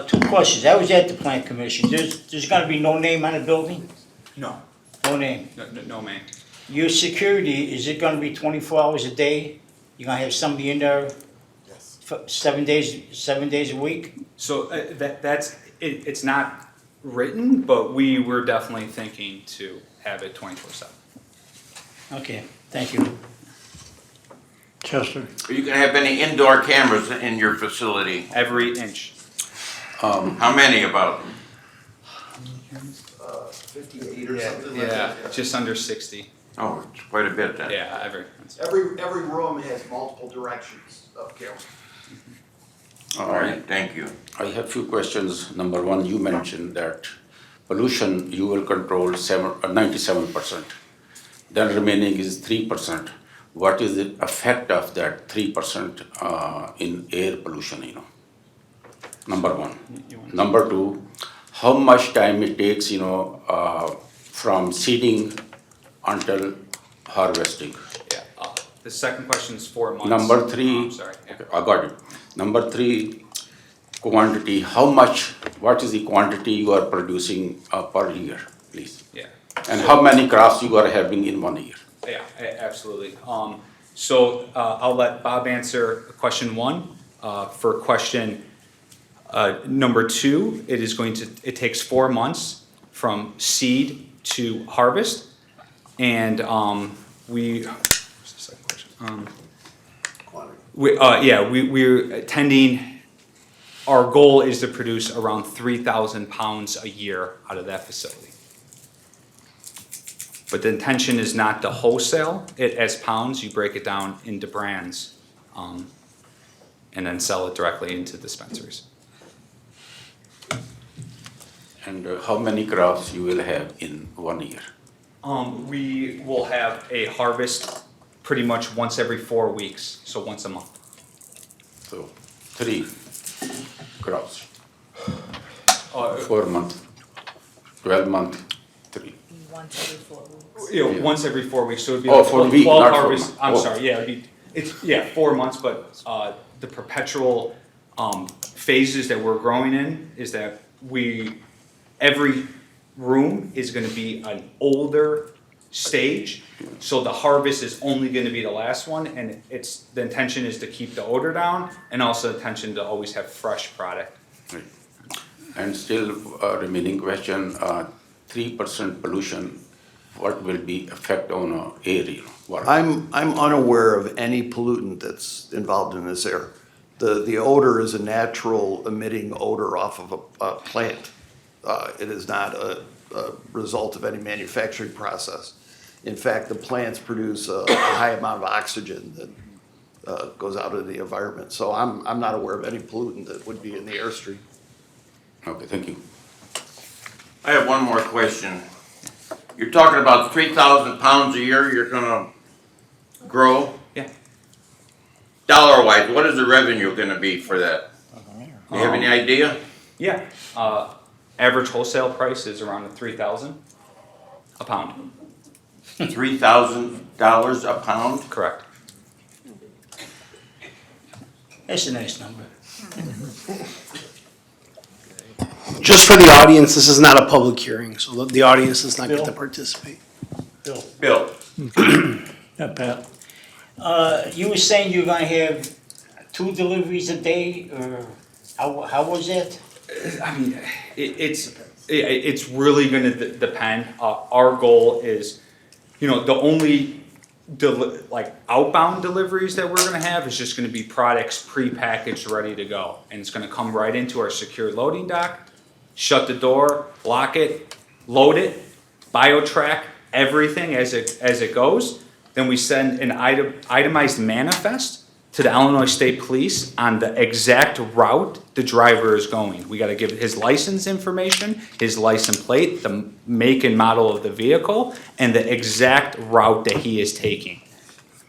S6: Two questions. I was at the plant commission. There's gonna be no name on the building?
S17: No,
S6: No name.
S17: no, man.
S6: Your security, is it gonna be 24 hours a day? You gonna have somebody in there?
S15: Yes.
S6: 7 days a week?
S17: So it's not written, but we were definitely thinking to have it 24/7.
S6: Okay, thank you.
S3: Chester?
S1: Are you gonna have any indoor cameras in your facility?
S17: Every inch.
S1: How many about?
S16: 58 or something like
S17: Yeah,
S16: that.
S17: just under 60.
S1: Oh, it's quite a bit then.
S17: Yeah,
S16: Every room has multiple directions of camera.
S1: All right, thank you.
S8: I have few questions. Number one, you mentioned that pollution, you will control 97%. Then remaining is 3%. what is the effect of that 3% in air pollution, number one. Number two, how much time it takes, from seeding until harvesting.
S17: Yeah, the second question is 4 months.
S8: Number
S17: Oh,
S8: three,
S17: I'm sorry, yeah.
S8: I got it. Number three, quantity, what is the quantity you are producing per year, please?
S17: Yeah.
S8: And how many crops you are having in 1 year?
S17: Yeah, absolutely. So I'll let Bob answer question one. For question number two, it takes 4 months from seed to harvest. And what's the second question? We're tending, our goal is to produce around 3,000 pounds a year out of that facility. But the intention is not to wholesale it as pounds, you break it down into brands, and then sell it directly into dispensaries.
S8: And how many crops you will have in 1 year?
S17: We will have a harvest pretty much once every 4 weeks, so once a month.
S8: So 3 crops. 4 months, 12 months, 3.
S2: Once every 4 weeks.
S17: Once every 4 weeks, so it'd be
S8: Oh,
S17: like
S8: for a
S17: 12
S8: week, not for a
S17: harvests.
S8: month.
S17: I'm
S8: Oh.
S17: sorry, yeah, it's 4 months, but the perpetual phases that we're growing in is that every room is gonna be an older stage, so the harvest is only gonna be the last one, and the intention is to keep the odor down, and also the intention to always have fresh product.
S8: And still remaining question, 3% pollution, what will be effect on air?
S16: I'm unaware of any pollutant that's involved in this air. The odor is a natural emitting odor off of a plant. It is not a result of any manufacturing process. In fact, the plants produce a high amount of oxygen that goes out into the environment. So I'm not aware of any pollutant that would be in the airstream.
S8: Okay, thank you.
S1: I have one more question. You're talking about 3,000 pounds a year you're gonna grow?
S17: Yeah.
S1: Dollar-wise, what is the revenue gonna be for that? Do you have any idea?
S17: Yeah, average wholesale price is around 3,000 a pound.
S1: $3,000 a pound?
S17: Correct.
S6: That's a nice number.
S13: Just for the audience, this is not a public hearing, so the audience does not get to participate.
S1: Bill?
S3: Yeah, Pat?
S6: You were saying you're gonna have 2 deliveries a day, or how was that?
S17: I mean, it's really gonna depend. Our goal is, the only outbound deliveries that we're gonna have is just gonna be products pre-packaged, ready to go. And it's gonna come right into our secure loading dock, shut the door, lock it, load it, BioTrack everything as it goes. Then we send an itemized manifest to the Illinois State Police on the exact route the driver is going. We gotta give his license information, his license plate, the make and model of the vehicle, and the exact route that he is taking.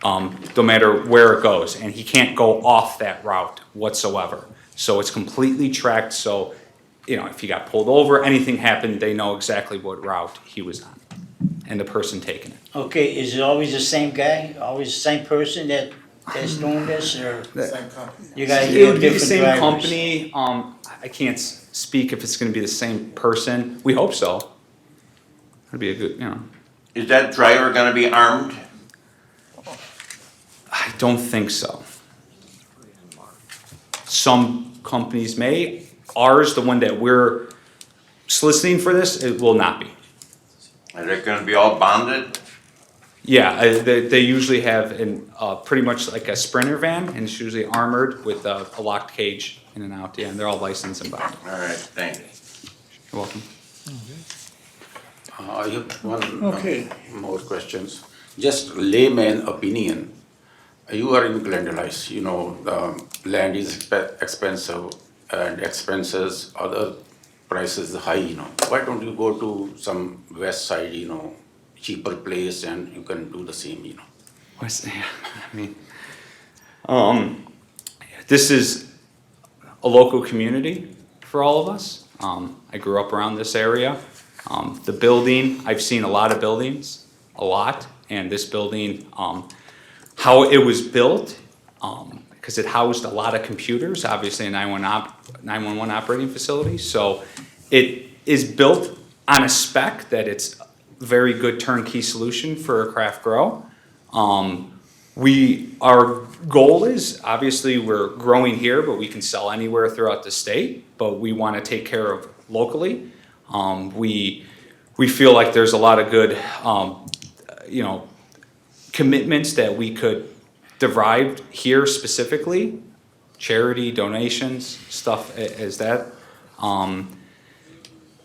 S17: No matter where it goes, and he can't go off that route whatsoever. So it's completely tracked, so, if he got pulled over, anything happened, they know exactly what route he was on, and the person taking it.
S6: Okay, is it always the same guy, always the same person that's doing this, or? You guys
S17: It would
S6: have
S17: be the
S6: different
S17: same
S6: drivers?
S17: company, I can't speak if it's gonna be the same person, we hope so. It'd be a good,
S1: Is that driver gonna be armed?
S17: I don't think so. Some companies may, ours, the one that we're soliciting for this, it will not be.
S1: Is it gonna be all bonded?
S17: Yeah, they usually have pretty much like a Sprinter van, and it's usually armored with a locked cage in and out, yeah, and they're all licensed and bound.
S1: All right, thank you.
S17: You're welcome.
S8: I have one
S3: Okay.
S8: more questions. Just layman opinion. You are in Glendale Heights, the land is expensive and expenses, other prices high, Why don't you go to some west side, cheaper place and you can do the same,
S17: This is a local community for all of us. I grew up around this area. The building, I've seen a lot of buildings, a lot, and this building, how it was built, because it housed a lot of computers, obviously a 911 operating facility. So it is built on a spec that it's a very good turnkey solution for a craft grow. Our goal is, obviously, we're growing here, but we can sell anywhere throughout the state, but we want to take care of locally. We feel like there's a lot of good, commitments that we could derive here specifically, charity, donations, stuff as that.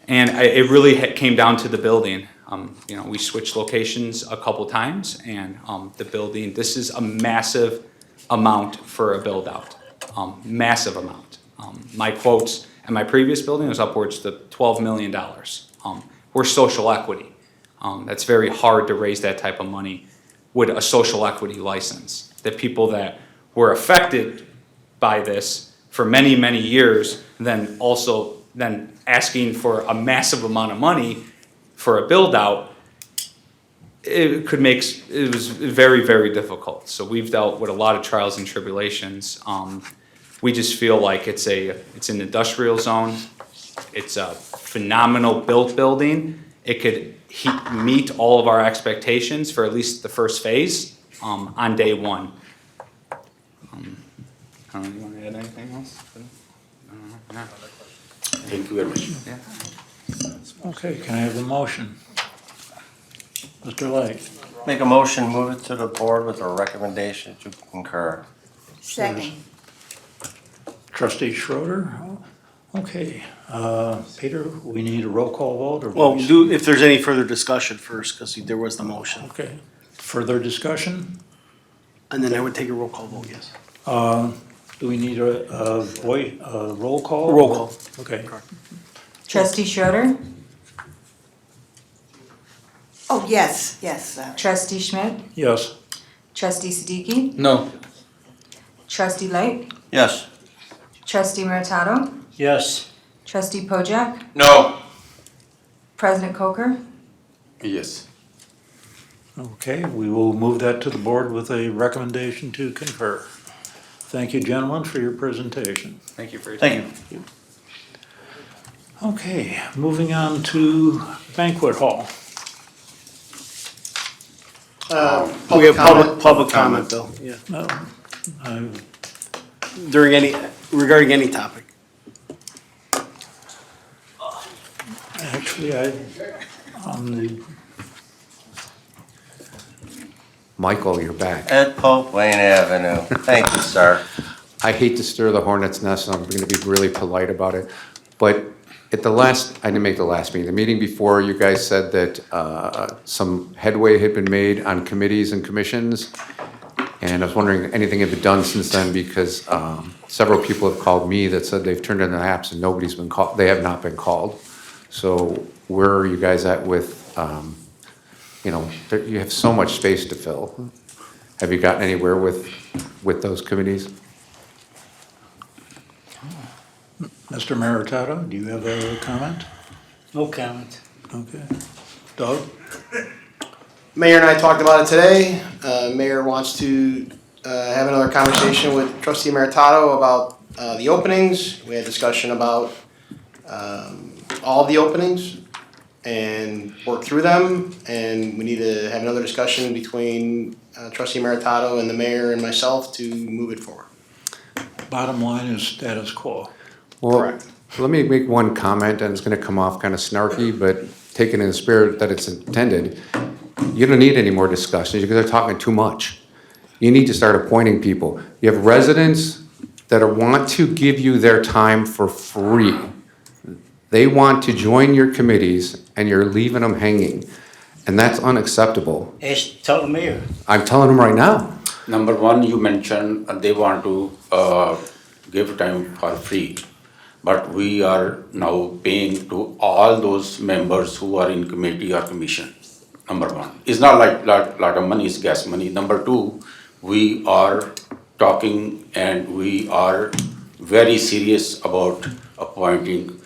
S17: It really came down to the building. We switched locations a couple times, and the building, this is a massive amount for a build out, massive amount. My quotes at my previous building was upwards to $12 million. We're social equity. That's very hard to raise that type of money with a social equity license. The people that were affected by this for many, many years, then asking for a massive amount of money for a build out, it was very, very difficult. So we've dealt with a lot of trials and tribulations. We just feel like it's an industrial zone. It's a phenomenal built building. It could meet all of our expectations for at least the first phase on day one. I don't know, you want to add anything else?
S8: Thank you very much.
S17: Yeah.
S3: Okay, can I have a motion? Mr. Light?
S4: Make a motion, move it to the board with a recommendation to concur.
S7: Second.
S3: Trustee Schroeder? Okay, Peter, we need a roll call vote or
S13: Well,
S3: voice?
S13: if there's any further discussion first, because there was the motion.
S3: Okay, further discussion?
S13: And then I would take a roll call vote, yes.
S3: Do we need a roll call?
S13: Roll call.
S3: Okay.
S2: Trustee Schroeder,
S7: Oh, yes,
S2: Trustee Schmidt,
S3: Yes.
S2: Trustee Siddiqui,
S5: No.
S2: Trustee Light,
S4: Yes.
S2: Trustee Meritato,
S6: Yes.
S2: Trustee Pojek,
S8: No.
S2: President Coker.
S8: Yes.
S3: Okay, we will move that to the board with a recommendation to concur. Thank you, gentlemen, for your presentation.
S17: Thank you for your
S4: Thank
S17: time.
S4: you.
S3: Okay, moving on to banquet hall.
S13: We have public comment, Bill, yeah.
S3: No, I-
S13: Regarding any topic.
S3: Actually, on the,
S18: Michael, you're back.
S4: Ed Pope, Wayne Avenue. Thank you, sir.
S18: I hate to stir the hornet's nest, and I'm gonna be really polite about it, but at the last, I didn't make the last meeting, the meeting before, you guys said that some headway had been made on committees and commissions, and I was wondering, anything had been done since then, because several people have called me that said they've turned in their apps and nobody's been called, they have not been called. So where are you guys at with, you have so much space to fill. Have you gotten anywhere with those committees?
S3: Mr. Meritato, do you have a comment?
S6: No comment.
S3: Okay. Doug?
S14: Mayor and I talked about it today. Mayor wants to have another conversation with Trustee Meritato about the openings. We had discussion about all the openings and work through them. And we need to have another discussion between Trustee Meritato and the mayor and myself to move it forward.
S3: Bottom line is status quo.
S18: Well,
S14: Correct.
S18: let me make one comment, and it's gonna come off kind of snarky, but taken in the spirit that it's intended. You don't need any more discussions, because they're talking too much. You need to start appointing people. You have residents that want to give you their time for free. They want to join your committees, and you're leaving them hanging. And that's unacceptable.
S6: Tell the mayor.
S18: I'm telling them right now.
S8: Number one, you mentioned they want to give time for free. But we are now paying to all those members who are in committee or commission. number one. It's not like lot of money is gas money. Number two, we are talking and we are very serious about appointing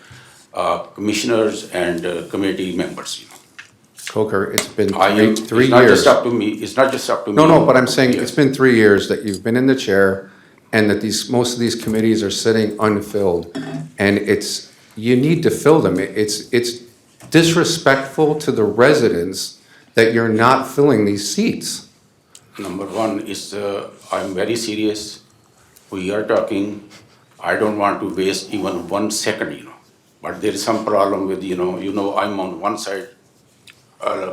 S8: commissioners and committee members.
S18: Coker, it's been three
S8: It's
S18: years.
S8: not just up to me. It's not just up to me.
S18: No, but I'm saying
S8: Yes.
S18: it's been 3 years that you've been in the chair and that most of these committees are sitting unfilled. And you need to fill them. It's disrespectful to the residents that you're not filling these seats.
S8: Number one is, I'm very serious. We are talking, I don't want to waste even 1 second, But there is some problem with, I'm on one side,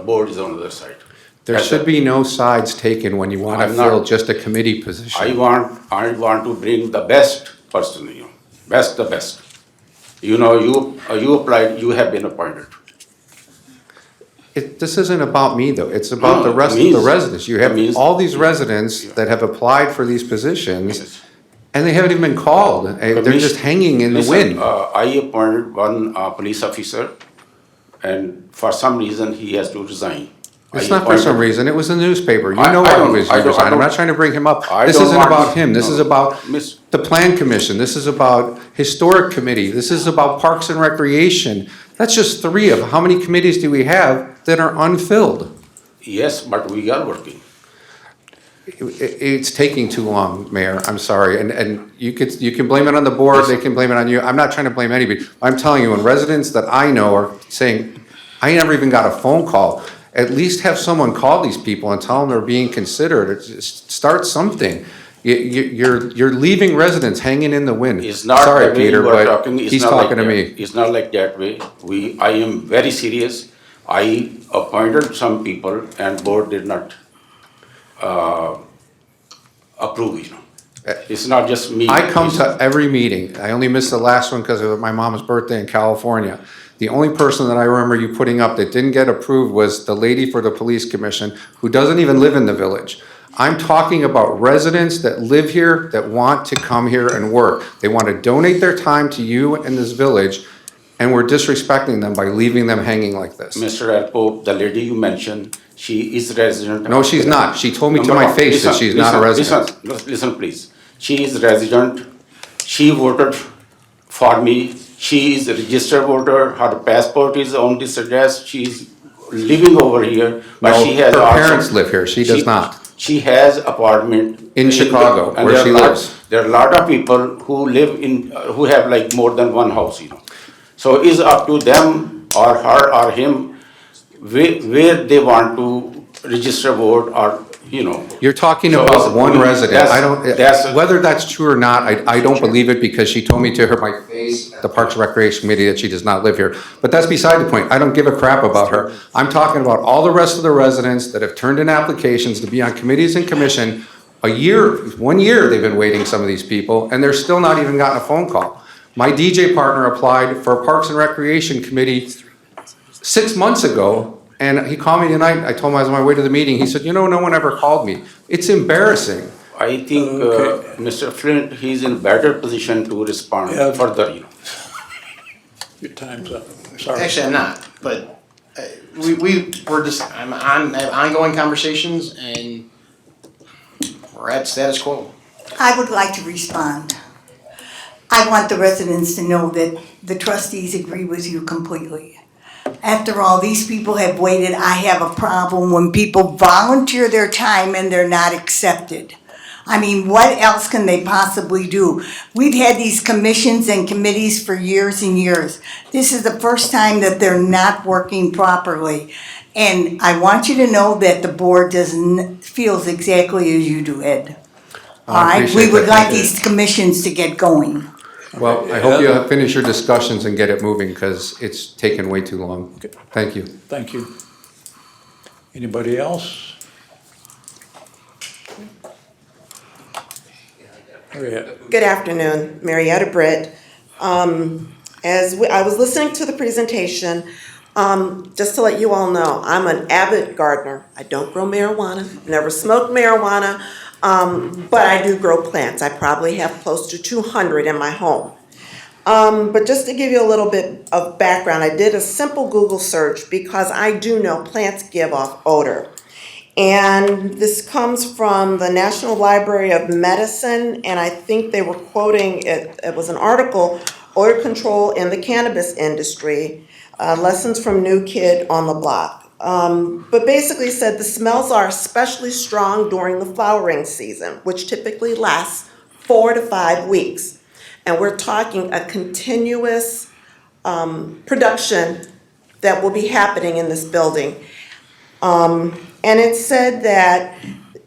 S8: board is on the other side.
S18: There should be no sides taken when you want to
S8: I'm not-
S18: fill just a committee position.
S8: I want to bring the best person, the best. You applied, you have been appointed.
S18: This isn't about me, though. It's about the rest of the residents. You have all these residents that have applied for these positions, and they haven't even been called. They're just hanging in the
S8: Listen,
S18: wind.
S8: I appointed one police officer, and for some reason, he has to resign.
S18: It's not for some reason. It was in the newspaper. You know
S8: I
S18: why
S8: don't-
S18: he was
S8: I don't-
S18: resigned.
S8: I
S18: I'm not
S8: don't-
S18: trying to bring him up.
S8: I
S18: This
S8: don't
S18: isn't
S8: want
S18: about
S8: to-
S18: him. This
S8: no.
S18: is about the Plan Commission. This is about Historic Committee. This is about Parks and Recreation. That's just 3 of how many committees do we have that are unfilled?
S8: Yes, but we are working.
S18: It's taking too long, Mayor. I'm sorry. And you can blame it on the board, they can blame it on you. I'm not trying to blame anybody. I'm telling you, when residents that I know are saying, I never even got a phone call, at least have someone call these people and tell them they're being considered. Start something. You're leaving residents hanging in the wind.
S8: It's not
S18: Sorry,
S8: the way
S18: Peter,
S8: you are
S18: but
S8: talking. It's
S18: he's
S8: not
S18: talking
S8: like
S18: to
S8: that.
S18: me.
S8: It's not like that way. I am very serious. I appointed some people and board did not approve, It's not just me.
S18: I come
S8: It's-
S18: to every meeting. I only missed the last one because of my mom's birthday in California. The only person that I remember you putting up that didn't get approved was the lady for the police commission who doesn't even live in the village. I'm talking about residents that live here, that want to come here and work. They want to donate their time to you and this village, and we're disrespecting them by leaving them hanging like this.
S8: Mr. Alpo, the lady you mentioned, she is resident.
S18: No, she's not. She told me to
S8: No,
S18: my
S8: no,
S18: face that she's not a resident.
S8: Listen, please. She is resident. She voted for me. She is a registered voter. Her passport is on this address. She is living over here, but
S18: No,
S8: she has
S18: her
S8: also.
S18: parents live here. She does not.
S8: She has apartment.
S18: In Chicago,
S8: and
S18: where
S8: there
S18: she
S8: are lot-
S18: lives.
S8: There are a lot of people who live in, who have like more than one house, So it's up to them or her or him where they want to register vote or,
S18: You're talking
S8: So
S18: about one resident. I
S8: that's-
S18: don't, whether that's true or not, I don't believe it because she told me to her my face at the Parks and Recreation Committee that she does not live here. But that's beside the point. I don't give a crap about her. I'm talking about all the rest of the residents that have turned in applications to be on committees and commission. 1 year they've been waiting, some of these people, and they're still not even gotten a phone call. My DJ partner applied for a Parks and Recreation Committee 6 months ago, and he called me tonight. I told him I was on my way to the meeting. He said, no one ever called me. It's embarrassing.
S8: I think Mr. Flint, he's in better position to respond further,
S3: Your time's up. Sorry.
S14: Actually, I'm not, but I'm on, have ongoing conversations and we're at status quo.
S7: I would like to respond. I want the residents to know that the trustees agree with you completely. After all, these people have waited. I have a problem when people volunteer their time and they're not accepted. I mean, what else can they possibly do? We've had these commissions and committees for years and years. This is the first time that they're not working properly. And I want you to know that the board feels exactly as you do, Ed. All
S18: I
S7: right, we
S18: appreciate
S7: would
S18: that.
S7: like these commissions to get going.
S18: Well, I hope you finish your discussions and get it moving because it's taken way too long. Thank you.
S3: Thank you. Anybody else? Marietta.
S19: Good afternoon, Marietta Britt. I was listening to the presentation, just to let you all know, I'm an avid gardener. I don't grow marijuana, never smoked marijuana, but I do grow plants. I probably have close to 200 in my home. But just to give you a little bit of background, I did a simple Google search because I do know plants give off odor. And this comes from the National Library of Medicine, and I think they were quoting, it was an article, Odor Control in the Cannabis Industry, Lessons from New Kid on the Block. But basically said the smells are especially strong during the flowering season, which typically lasts 4 to 5 weeks. And we're talking a continuous production that will be happening in this building. And it said that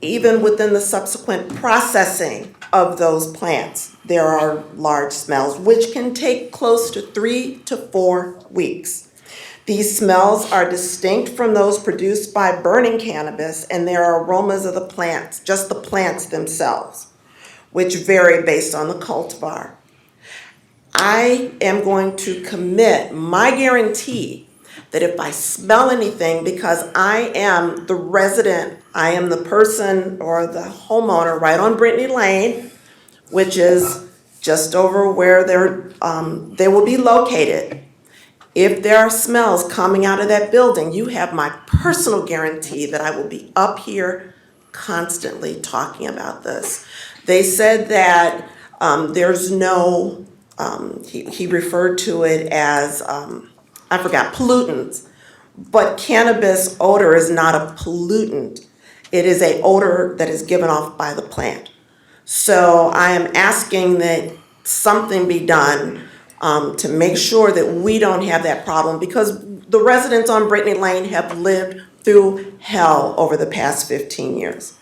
S19: even within the subsequent processing of those plants, there are large smells, which can take close to 3 to 4 weeks. These smells are distinct from those produced by burning cannabis, and there are aromas of the plants, just the plants themselves, which vary based on the cultivar. I am going to commit my guarantee that if I smell anything, because I am the resident, I am the person or the homeowner right on Brittany Lane, which is just over where they will be located. If there are smells coming out of that building, you have my personal guarantee that I will be up here constantly talking about this. They said that there's no, he referred to it as, pollutants. But cannabis odor is not a pollutant. It is an odor that is given off by the plant. So I am asking that something be done to make sure that we don't have that problem, because the residents on Brittany Lane have lived through hell over the past 15 years.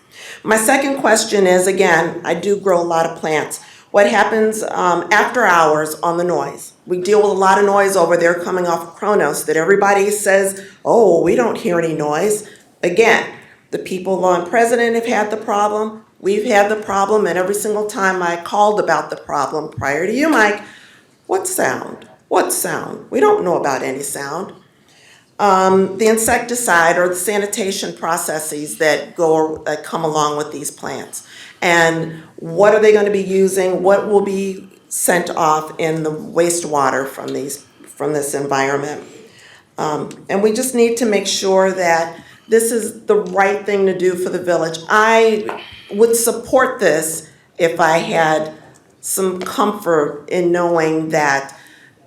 S19: My second question is, again, I do grow a lot of plants. What happens after hours on the noise? We deal with a lot of noise over there coming off of Kronos that everybody says, oh, we don't hear any noise. Again, the people on President have had the problem. We've had the problem, and every single time I called about the problem prior to you, Mike, what sound? What sound? We don't know about any sound. The insecticide or the sanitation processes that come along with these plants. And what are they going to be using? What will be sent off in the wastewater from this environment? And we just need to make sure that this is the right thing to do for the village. I would support this if I had some comfort in knowing that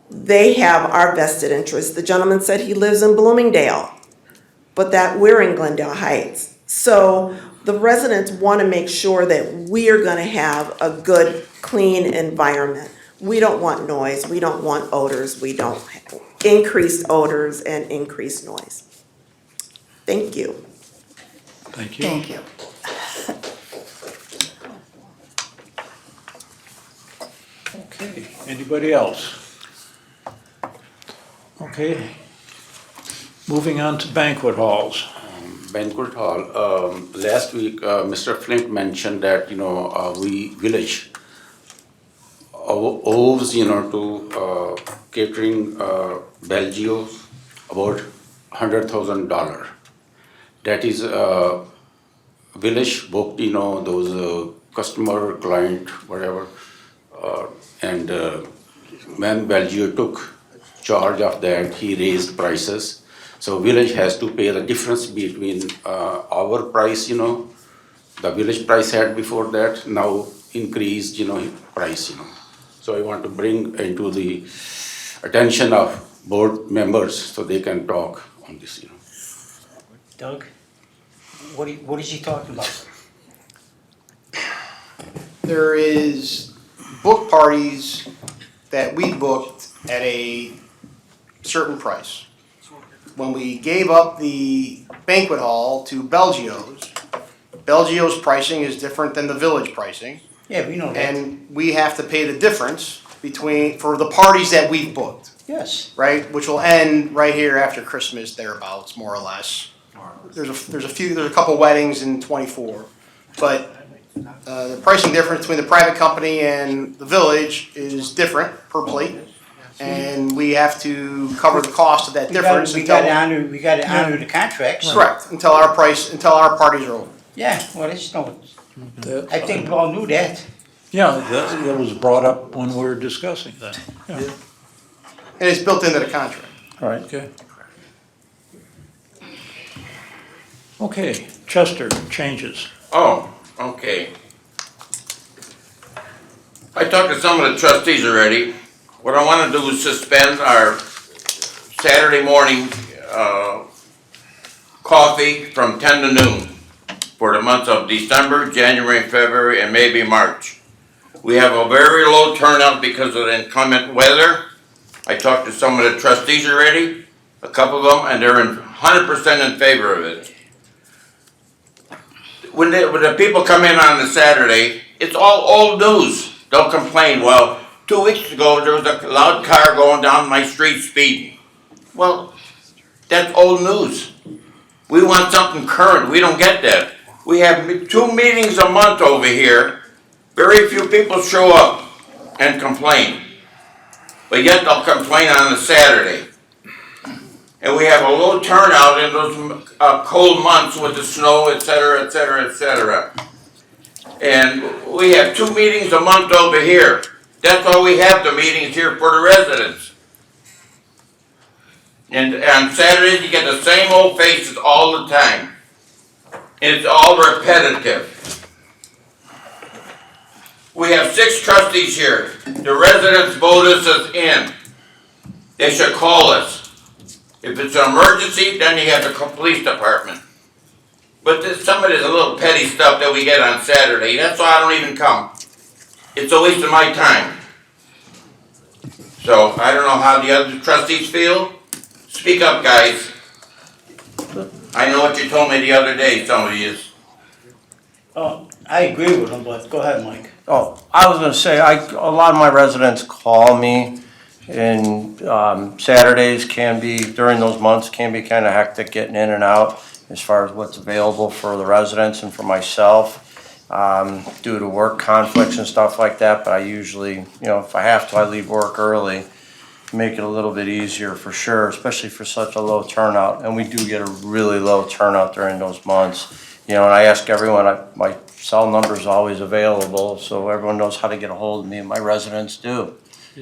S19: they have our vested interest. The gentleman said he lives in Bloomingdale, but that we're in Glendale Heights. So the residents want to make sure that we are going to have a good, clean environment. We don't want noise. We don't want odors. We don't increase odors and increase noise. Thank you.
S3: Thank you.
S7: Thank you.
S3: Okay, anybody else? Okay. Moving on to banquet halls.
S8: Banquet hall, last week, Mr. Flint mentioned that, we village owes, to catering Belgio about $100,000. That is village booked, those customer, client, whatever. And when Belgio took charge of that, he raised prices. So village has to pay the difference between our price, the village price had before that, now increased, price, So I want to bring into the attention of board members so they can talk on this,
S6: Doug, what is he talking about?
S14: There is book parties that we booked at a certain price. When we gave up the banquet hall to Belgio's pricing is different than the village pricing.
S6: Yeah, we know that.
S14: And we have to pay the difference for the parties that we've booked.
S6: Yes.
S14: Right, which will end right here after Christmas, thereabouts, more or less. There's a couple weddings in '24, but the pricing difference between the private company and the village is different per plate, and we have to cover the cost of that difference.
S6: We got to honor the contracts.
S14: Correct, until our parties are over.
S6: Yeah, well, I think we all knew that.
S3: Yeah, that was brought up when we were discussing that. Yeah.
S14: And it's built into the contract.
S4: All right.
S3: Okay. Okay, Chester, changes.
S8: Oh, okay. I talked to some of the trustees already. What I wanna do is suspend our Saturday morning, coffee from 10 to noon for the months of December, January, February, and maybe March. We have a very low turnout because of the inclement weather. I talked to some of the trustees already, a couple of them, and they're 100% in favor of it. When the people come in on the Saturday, it's all old news. They'll complain, well, 2 weeks ago, there was a loud car going down my street speeding. Well, that's old news. We want something current. We don't get that. We have 2 meetings a month over here. Very few people show up and complain. But yet they'll complain on a Saturday. And we have a low turnout in those cold months with the snow, et cetera, et cetera, et cetera. And we have 2 meetings a month over here. That's why we have the meetings here for the residents. And on Saturdays, you get the same old faces all the time. And it's all repetitive. We have 6 trustees here. The residents voted us in. They should call us. If it's an emergency, then you have the police department. But some of this little petty stuff that we get on Saturday, that's why I don't even come. It's a waste of my time. So, I don't know how the other trustees feel. Speak up, guys. I know what you told me the other day, some of you.
S6: I agree with him, but go ahead, Mike.
S4: Oh, I was gonna say, a lot of my residents call me, and Saturdays can be, during those months, can be kind of hectic getting in and out as far as what's available for the residents and for myself, due to work conflicts and stuff like that, but I usually, if I have to, I leave work early, make it a little bit easier for sure, especially for such a low turnout, and we do get a really low turnout during those months. And I ask everyone, my cell number is always available, so everyone knows how to get a hold of me, and my residents do.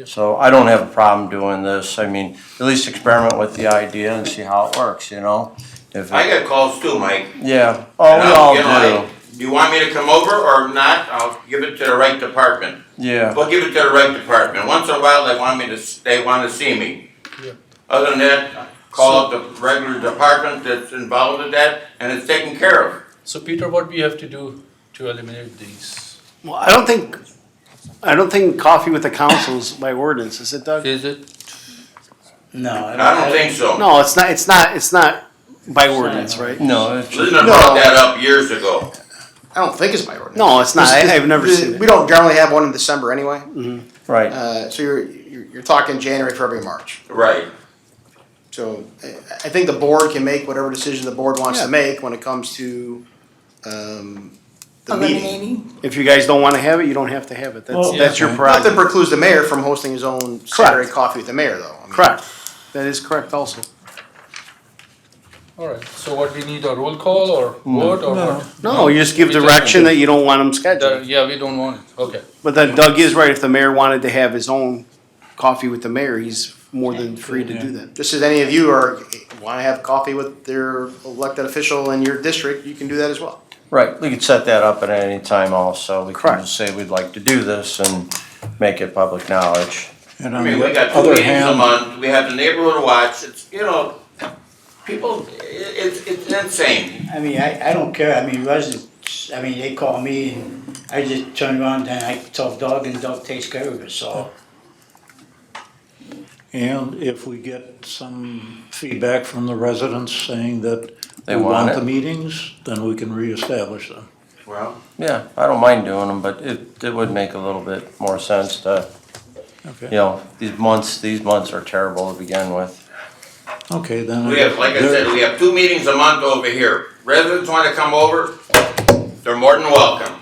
S4: So I don't have a problem doing this. I mean, at least experiment with the idea and see how it works, If
S8: I get calls too, Mike.
S4: Yeah, oh, we all do.
S8: Do you want me to come over or not? I'll give it to the right department.
S4: Yeah.
S8: We'll give it to the right department. Once in a while, they want to see me.
S5: Yeah.
S8: Other than that, call up the regular department that's involved with that, and it's taken care of.
S5: So Peter, what we have to do to eliminate these?
S13: Well, I don't think coffee with the council is by ordinance, is it, Doug?
S5: Is it?
S6: No.
S8: I don't think so.
S13: No, it's not by ordinance, right?
S4: No, it's
S8: Linda brought that up years ago.
S14: I don't think it's by ordinance.
S13: No, it's not. I've never seen it.
S14: We don't generally have one in December anyway.
S4: Right.
S14: So you're talking January, February, March.
S8: Right.
S14: So I think the board can make whatever decision the board wants to make when it comes to the meeting.
S7: Eliminating.
S13: If you guys don't want to have it, you don't have to have it. That's your
S14: Nothing
S13: prerogative.
S14: precludes the mayor from hosting his own Saturday coffee with the mayor, though.
S13: Correct. That is correct also.
S5: All right, so what we need, a roll call or vote or what?
S13: No, you just give
S5: We just-
S13: direction that you don't want them scheduled.
S5: Yeah, we don't want it, okay.
S13: But then Doug is right. If the mayor wanted to have his own coffee with the mayor, he's more than free to do that.
S14: Just as any of you want to have coffee with their elected official in your district, you can do that as well.
S4: Right, we could set that up at any time also. We can just say we'd like to do this and make it public knowledge.
S3: And
S8: I
S3: on
S8: mean, we
S3: the
S8: got 2
S3: other
S8: meetings a
S3: hand,
S8: month, we have the neighborhood watch, it's, people, it's insane.
S6: I mean, I don't care, I mean, residents, I mean, they call me and I just turn around and I tell Doug and Doug takes care of it, so.
S3: and if we get some feedback from the residents saying that
S4: They
S3: we
S4: want
S3: want
S4: it.
S3: the meetings, then we can reestablish them.
S8: Well,
S4: Yeah, I don't mind doing them, but it would make a little bit more sense to,
S3: Okay.
S4: these months are terrible to begin with.
S3: Okay, then.
S8: we have, like I said, we have 2 meetings a month over here. Residents wanna come over, they're more than welcome.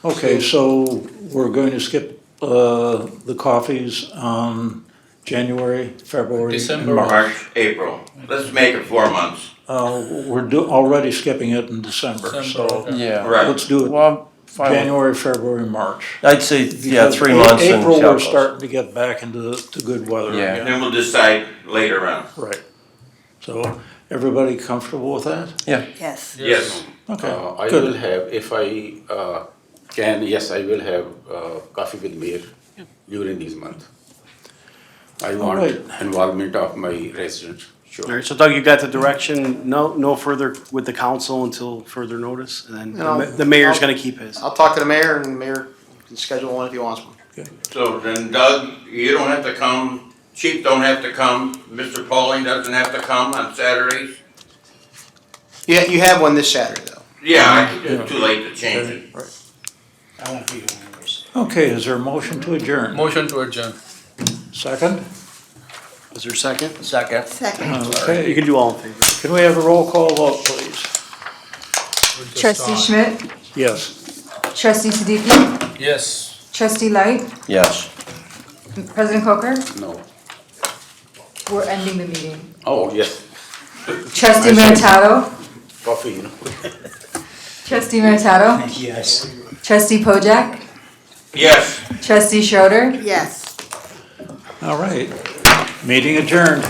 S3: Okay, so we're going to skip the coffees on January, February, and
S5: December.
S3: March.
S8: March, April, let's make it 4 months.
S3: We're already skipping it in December, so
S5: December, okay.
S4: Yeah.
S8: Right.
S3: let's do it.
S4: Well,
S3: January, February, March.
S4: I'd say, yeah,
S3: Because
S4: 3 months and see
S3: April,
S4: how it
S3: we're
S4: goes.
S3: starting to get back into to good weather
S4: Yeah.
S3: again.
S1: Then we'll decide later on.
S3: Right. So, everybody comfortable with that?
S4: Yeah.
S7: Yes.
S1: Yes.
S3: Okay,
S8: I
S3: good.
S8: will have, if I can, yes, I will have coffee with mayor during this month. I want
S3: right.
S8: involvement of my residents,
S13: All
S8: sure.
S13: right, so Doug, you got the direction, no further with the council until further notice, and then
S14: No,
S13: the mayor's gonna keep his.
S14: I'll talk to the mayor, and the mayor can schedule one if he wants one.
S1: So then Doug, you don't have to come, Chief don't have to come, Mr. Pauling doesn't have to come on Saturdays?
S14: Yeah, you have one this Saturday, though.
S1: Yeah, it's too late to change it.
S6: I won't be here.
S3: Okay, is there a motion to adjourn?
S5: Motion to adjourn.
S3: Second?
S13: Is there a second?
S4: Second.
S7: Second.
S13: You
S3: Okay,
S13: can do all in favor.
S3: can we have a roll call vote, please?
S2: Trustee Schmidt,
S3: Yes.
S2: trustee Siddiqui,
S5: Yes.
S2: trustee Light,
S4: Yes.
S2: President Coker,
S8: No.
S2: we're ending the meeting.
S8: Oh, yes,
S2: Trustee Meritato,
S8: coffee, you know.
S2: trustee Meritato,
S6: Yes.
S2: trustee Pojek,
S1: Yes.
S2: trustee Schroeder,
S7: Yes.
S3: All right. Meeting adjourned.